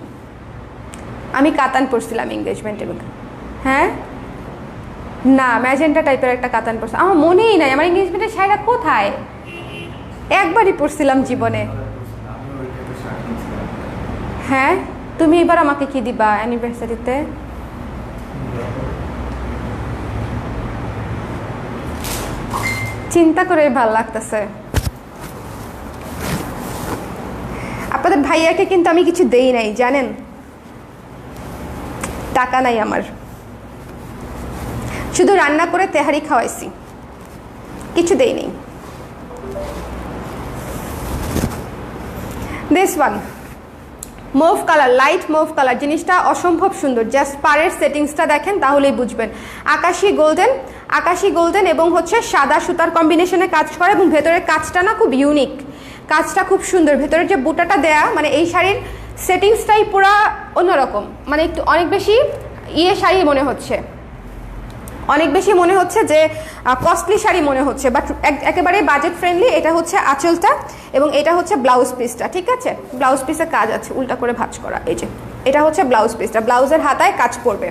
আমি কাতান পরছিলাম এঙ্গেজমেন্টে। হ্যাঁ, না, ম্যাজেন্টা টাইপের একটা কাতান পরছিলাম, আমার মনেই নাই আমার এঙ্গেজমেন্টের শাড়িটা কোথায়, একবারই পরছিলাম জীবনে। হ্যাঁ, তুমি এবার আমাকে কি দিবা অ্যানিভার্সারিতে? চিন্তা করে ভালো লাগতেছে। আপনাদের ভাইয়াকে কিন্তু আমি কিছু দেই নাই, জানেন, টাকা নাই আমার, শুধু রান্না করে তেহারি খাওয়াইছি, কিছু দেই নেই। This one move colour, light move colour, জিনিসটা অসম্ভব সুন্দর। জাস্ট পাড়ের সেটিংসটা দেখেন তাহলেই বুঝবেন। আকাশি গোল্ডেন, আকাশি গোল্ডেন এবং হচ্ছে সাদা সুতার কম্বিনেশনে কাজ করা, এবং ভেতরের কাজটা না খুব ইউনিক, কাজটা খুব সুন্দর। ভেতরের যে বুটাটা দেয়া, মানে এই শাড়ির সেটিংসটাই পুরা অন্যরকম, মানে একটু অনেক বেশি শাড়ি মনে হচ্ছে, অনেক বেশি মনে হচ্ছে যে কস্টলি শাড়ি মনে হচ্ছে, বাট একেবারে বাজেট ফ্রেন্ডলি। এটা হচ্ছে আঁচলটা এবং এটা হচ্ছে ব্লাউজ পিসটা, ঠিক আছে। ব্লাউজ পিসের কাজ আছে উল্টা করে ভাঁজ করা, এই যে এটা হচ্ছে ব্লাউজ পিসটা, ব্লাউজের হাতায় কাজ পড়বে।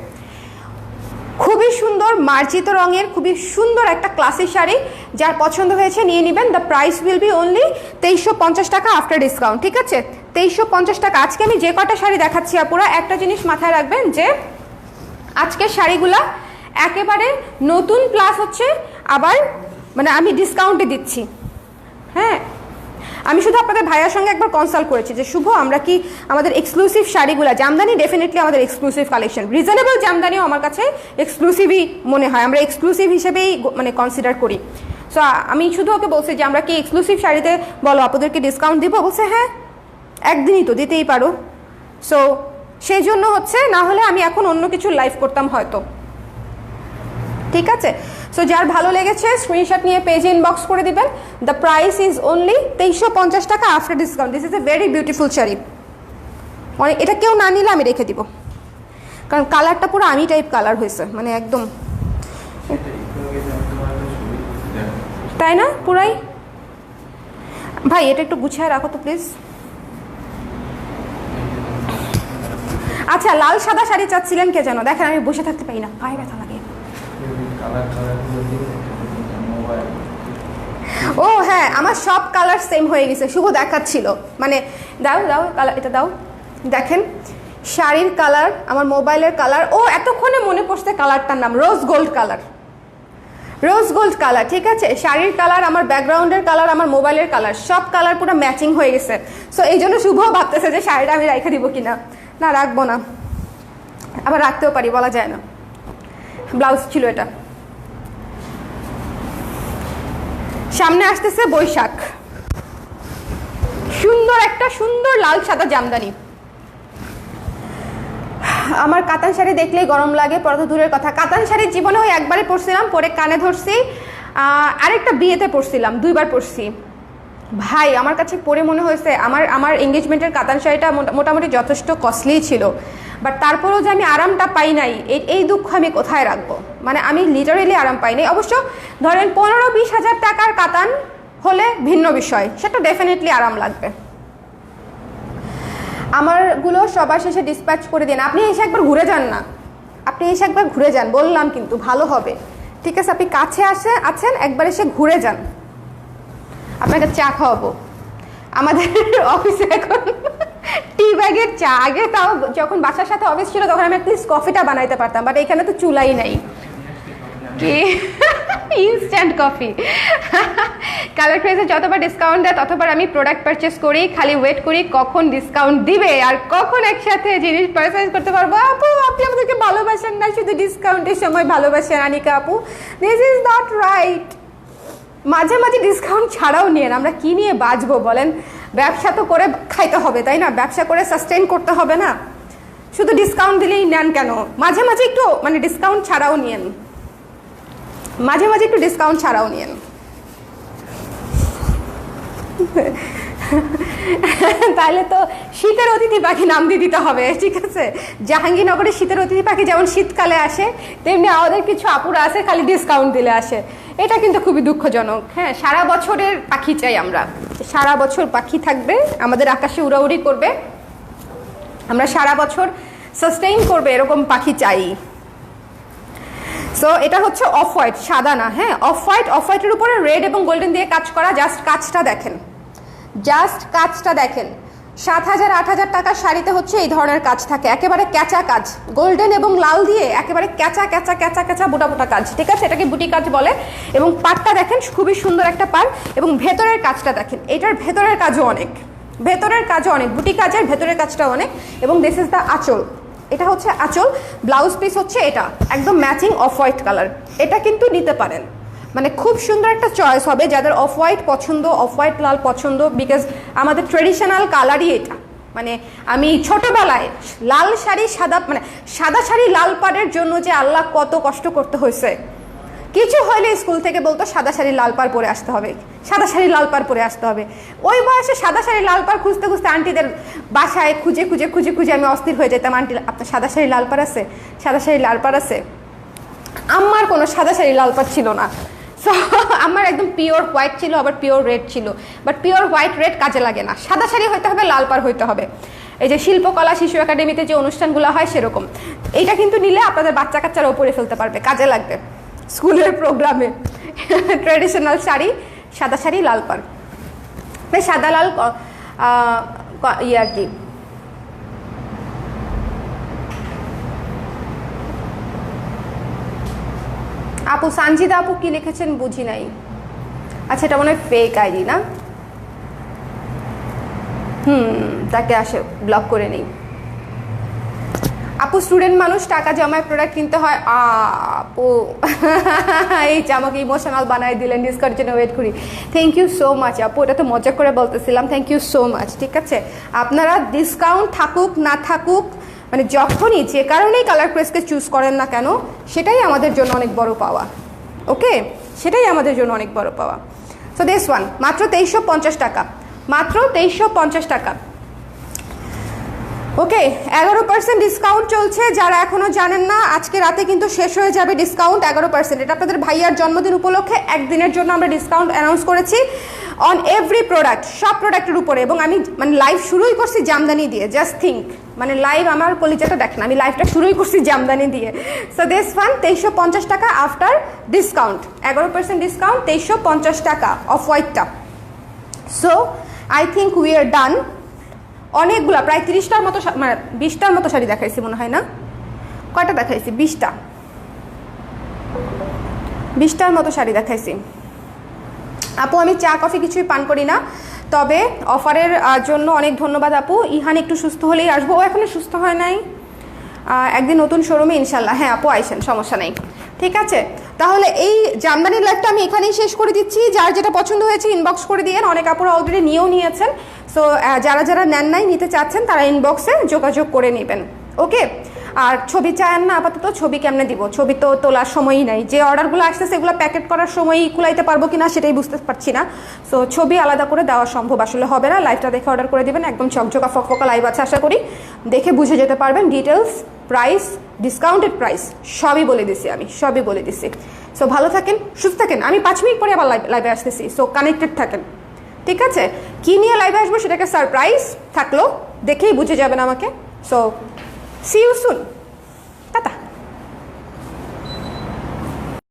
খুবই সুন্দর মার্জিত রঙের, খুবই সুন্দর একটা ক্লাসি শাড়ি। যার পছন্দ হয়েছে নিয়ে নেবেন। The price will be only 2350 টাকা আফটার ডিসকাউন্ট, ঠিক আছে, 2350 টাকা। আজকে আমি যে কটা শাড়ি দেখাচ্ছি আপুরা, একটা জিনিস মাথায় রাখবেন যে আজকের শাড়িগুলা একেবারে নতুন, প্লাস হচ্ছে আবার মানে আমি ডিসকাউন্টে দিচ্ছি, হ্যাঁ, আমি শুধু আপনাদের ভাইয়ার সঙ্গে একবার কনসাল্ট করেছি যে শুভ আমরা কি আমাদের এক্সক্লুসিভ শাড়িগুলো, জামদানি ডেফিনেটলি আমাদের এক্সক্লুসিভ কালেকশন, রিজনেবল জামদানিও আমার কাছে এক্সক্লুসিভই মনে হয়, আমরা এক্সক্লুসিভ হিসেবেই মানে কনসিডার করি। সো আমি শুধু ওকে বলছি যে আমরা কি এক্সক্লুসিভ শাড়িতে বলো আপনাদেরকে ডিসকাউন্ট দিব, বলছে হ্যাঁ একদিনই তো দিতেই পারো। সো সেই জন্য হচ্ছে, না হলে আমি এখন অন্য কিছু লাইভ করতাম হয়তো। ঠিক আছে, সো যার ভালো লেগেছে স্ক্রিনশট নিয়ে পেজে ইনবক্স করে দিবেন। দ্য প্রাইস ইজ অনলি 2350 টাকা after discount. This is a very beautiful sari. অনেক, এটা কেউ না নিলে আমি রেখে দিব, কারণ কালারটা পুরো আমি টাইপ কালার হয়েছে, মানে একদম, তাই না পুরাই। ভাই এটা একটু গুছিয়ে রাখো তো প্লিজ। আচ্ছা, লাল সাদা শাড়ি চাচ্ছিলেন কে যেন, দেখেন আমি বসে থাকতে পারি না, পায়ে ব্যথা লাগে। ও হ্যাঁ, আমার সব কালার সেম হয়ে গেছে, শুভ দেখাচ্ছিল, মানে দাও দাও কালার, এটা দাও, দেখেন শাড়ির কালার, আমার মোবাইলের কালার, ও এতক্ষণে মনে পড়ছে কালারটার নাম rose gold colour, rose gold colour. ঠিক আছে, শাড়ির কালার, আমার ব্যাকগ্রাউন্ডের কালার, আমার মোবাইলের কালার, সব কালার পুরো ম্যাচিং হয়ে গেছে। সো এই জন্য শুভ ভাবতেছে যে শাড়িটা আমি রেখে দিব কিনা, না রাখবো না, আবার রাখতেও পারি, বলা যায় না। ব্লাউজ ছিল এটা। সামনে আসতেছে বৈশাখ, সুন্দর একটা সুন্দর লাল সাদা জামদানি। আমার কাতান শাড়ি দেখলেই গরম লাগে, পরে তো দূরের কথা। কাতান শাড়ির জীবনে ওই একবারে পরছিলাম, পরে কানে ধরছি, আরেকটা বিয়েতে পরছিলাম, 2বার পরছি। ভাই আমার কাছে পরে মনে হয়েছে আমার এঙ্গেজমেন্টের কাতান শাড়িটা মোটামুটি যথেষ্ট কস্টলি ছিল, বাট তারপরেও যে আমি আরামটা পাই নাই, এই দুঃখ আমি কোথায় রাখবো। মানে আমি লিটারেলি আরাম পাই নাই। অবশ্য ধরেন 15-20 হাজার টাকার কাতান হলে ভিন্ন বিষয়, সেটা ডেফিনেটলি আরাম লাগবে। আমারগুলো সবার শেষে ডিসপ্যাচ করে দিন। আপনি এসে একবার ঘুরে যান না, আপনি এসে একবার ঘুরে যান, বললাম কিন্তু ভালো হবে। ঠিক আছে, আপনি কাছে আছেন, একবার এসে ঘুরে যান, আপনাকে চা খাওয়াবো। আমাদের অফিসে এখন টি ব্যাগের চা, আগে তাও যখন বাসার সাথে অফিস ছিল তখন আমি অ্যাটলিস্ট কফিটা বানাইতে পারতাম, বাট এখানে তো চুলাই নাই, কি ইনস্ট্যান্ট কফি। কালার ক্রেজে যতবার ডিসকাউন্ট দেয় ততবার আমি প্রোডাক্ট পারচেস করি, খালি ওয়েট করি কখন ডিসকাউন্ট দিবে আর কখন একসাথে জিনিস পারচেস করতে পারবো। আপু আপনি আমাদেরকে ভালোবাসেন না, শুধু ডিসকাউন্টের সময় ভালোবাসেন আনিকা আপু, দিস ইজ নট রাইট। মাঝে মাঝে ডিসকাউন্ট ছাড়াও নিয়েন, আমরা কি নিয়ে বাঁচবো বলেন? ব্যবসা তো করে খাইতে হবে তাই না, ব্যবসা করে সাস্টেইন করতে হবে না, শুধু ডিসকাউন্ট দিলেই নেন কেন? মাঝে মাঝে একটু মানে ডিসকাউন্ট ছাড়াও নিয়েন, মাঝে মাঝে একটু ডিসকাউন্ট ছাড়াও নিয়েন। তাহলে তো শীতের অতিথি পাখি নাম দিয়ে দিতে হবে। ঠিক আছে, জাহাঙ্গীরনগরের শীতের অতিথি পাখি যেমন শীতকালে আসে, তেমনি আমাদের কিছু আপুরা আছে খালি ডিসকাউন্ট দিলে আসে। এটা কিন্তু খুবই দুঃখজনক। হ্যাঁ, সারা বছরের পাখি চাই আমরা, সারা বছর পাখি থাকবে, আমাদের আকাশে উড়াউড়ি করবে, আমরা সারা বছর সাস্টেইন করবে, এরকম পাখি চাই। সো এটা হচ্ছে অফ হোয়াইট, সাদা না, হ্যাঁ অফ হোয়াইট, অফ হোয়াইটের উপরে রেড এবং গোল্ডেন দিয়ে কাজ করা। জাস্ট কাজটা দেখেন, জাস্ট কাজটা দেখেন। 7,000-8,000 টাকার শাড়িতে হচ্ছে এই ধরনের কাজ থাকে, একেবারে ক্যাচা কাজ, গোল্ডেন এবং লাল দিয়ে একেবারে ক্যাচা ক্যাচা ক্যাচা ক্যাচা বুটা বুটা কাজ। ঠিক আছে, এটাকে বুটি কাজ বলে। এবং পাটটা দেখেন, খুবই সুন্দর একটা পার, এবং ভেতরের কাজটা দেখেন, এটার ভেতরের কাজও অনেক, ভেতরের কাজও অনেক, বুটি কাজের ভেতরের কাজটাও অনেক। এবং দিস ইজ দ্য আঁচল, এটা হচ্ছে আঁচল। ব্লাউজ পিস হচ্ছে এটা একদম ম্যাচিং অফ হোয়াইট কালার। এটা কিন্তু নিতে পারেন, মানে খুব সুন্দর একটা চয়েস হবে যাদের অফ হোয়াইট পছন্দ, অফ হোয়াইট লাল পছন্দ, বিকজ আমাদের ট্রেডিশনাল কালারই এটা। মানে আমি ছোটবেলায় লাল শাড়ি সাদা, মানে সাদা শাড়ি লাল পাড়ের জন্য যে আল্লাহ কত কষ্ট করতে হয়েছে। কিছু হলে স্কুল থেকে বলতো সাদা শাড়ি লাল পাড় পরে আসতে হবে, সাদা শাড়ি লাল পাড় পরে আসতে হবে। ওই বয়সে সাদা শাড়ি লাল পাড় খুঁজতে খুঁজতে আন্টিদের বাসায় খুঁজে খুঁজে খুঁজে খুঁজে আমি অস্থির হয়ে যেতাম, আন্টি আপনার সাদা শাড়ি লাল পাড় আছে, সাদা শাড়ি লাল পাড় আছে। আমার কোনো সাদা শাড়ি লাল পাড় ছিল না, সো আমার একদম পিওর হোয়াইট ছিল, আবার পিওর রেড ছিল। বাট পিওর হোয়াইট রেড কাজে লাগে না, সাদা শাড়ি হইতে হবে, লাল পাড় হইতে হবে। এই যে শিল্পকলা শিশু একাডেমিতে যে অনুষ্ঠানগুলো হয় সেরকম। এইটা কিন্তু নিলে আপনাদের বাচ্চা কাচ্চারা উপরে ফেলতে পারবে, কাজে লাগবে স্কুলের প্রোগ্রামে। ট্রেডিশনাল শাড়ি, সাদা শাড়ি লাল পাড়, সাদা লাল ইয়ে আর কি। আপু সানজিদা আপু কি লিখেছেন বুঝি নাই। আচ্ছা, এটা মনে হয় ফেক আইডি না? তাকে আসে ব্লক করে নেই। আপু স্টুডেন্ট মানুষ, টাকা জমায় প্রোডাক্ট কিনতে হয়। আপু এই যে আমাকে ইমোশনাল বানাই দিলেন, ডিসকাউন্ট জন্য ওয়েট করি। থ্যাংক ইউ সো মাচ আপু, এটা তো মজা করে বলতেছিলাম। Thank you so much. ঠিক আছে, আপনারা ডিসকাউন্ট থাকুক না থাকুক, মানে যখনই যে কারণেই কালার প্রেসকে চুজ করেন না কেন, সেটাই আমাদের জন্য অনেক বড় পাওয়া। ওকে, সেটাই আমাদের জন্য অনেক বড় পাওয়া। সো দিস ওয়ান মাত্র 2350 টাকা, মাত্র 2350 টাকা। ওকে, 11% ডিসকাউন্ট চলছে। যারা এখনো জানেন না, আজকে রাতে কিন্তু শেষ হয়ে যাবে ডিসকাউন্ট 11%। এটা আপনাদের ভাইয়ার জন্মদিন উপলক্ষে একদিনের জন্য আমরা ডিসকাউন্ট অ্যানাউন্স করেছি অন এভরি প্রোডাক্ট, সব প্রোডাক্টের উপরে। এবং আমি মানে লাইভ শুরুই করছি জামদানি দিয়ে, জাস্ট থিঙ্ক, মানে লাইভ আমার কলিজাটা দেখেন, আমি লাইভটা শুরুই করছি জামদানি দিয়ে। সো দিস ওয়ান 2350 টাকা আফটার ডিসকাউন্ট, 11% ডিসকাউন্ট, 2350 টাকা অফ হোয়াইটটা। So I think we are done. অনেকগুলা, প্রায় 30টার মতো, মানে 20টার মতো শাড়ি দেখাইছি মনে হয় না, কয়টা দেখাইছি, 20টার মতো শাড়ি দেখাইছি। আপু আমি চা কফি কিছুই পান করি না, তবে অফারের জন্য অনেক ধন্যবাদ আপু। ইহান একটু সুস্থ হলেই আসবো, ও এখনো সুস্থ হয় নাই, একদিন নতুন শোরুমে ইনশাল্লাহ। হ্যাঁ আপু আইসেন, সমস্যা নেই। ঠিক আছে, তাহলে এই জামদানির লাইভটা আমি এখানেই শেষ করে দিচ্ছি। যার যেটা পছন্দ হয়েছে ইনবক্স করে দিয়ে, অনেক আপুরা অলরেডি নিয়েও নিয়েছেন। সো যারা যারা নেন নাই, নিতে চাচ্ছেন, তারা ইনবক্সে যোগাযোগ করে নেবেন। ওকে, আর ছবি চান না আপাতত, ছবি কেমনে দিব, ছবি তো তোলার সময়ই নাই। যে অর্ডারগুলো আসছে সেগুলো প্যাকেট করার সময়ই কুলাইতে পারবো কিনা সেটাই বুঝতে পারছি না। সো ছবি আলাদা করে দেওয়া সম্ভব আসলে হবে না। লাইভটা দেখে অর্ডার করে দিবেন, একদম চকচকা ফকফকা লাইভ আছে, আশা করি দেখে বুঝে যেতে পারবেন। ডিটেলস, প্রাইস, ডিসকাউন্টেড প্রাইস সবই বলে দিছি আমি, সবই বলে দিছি। সো ভালো থাকেন, সুস্থ থাকেন। আমি 5 মিনিট পরে আবার লাইভে আসতেছি, সো কানেক্টেড থাকেন। ঠিক আছে, কি নিয়ে লাইভে আসবো সেটাকে সারপ্রাইজ থাকলো, দেখেই বুঝে যাবেন আমাকে। So see you soon, tata.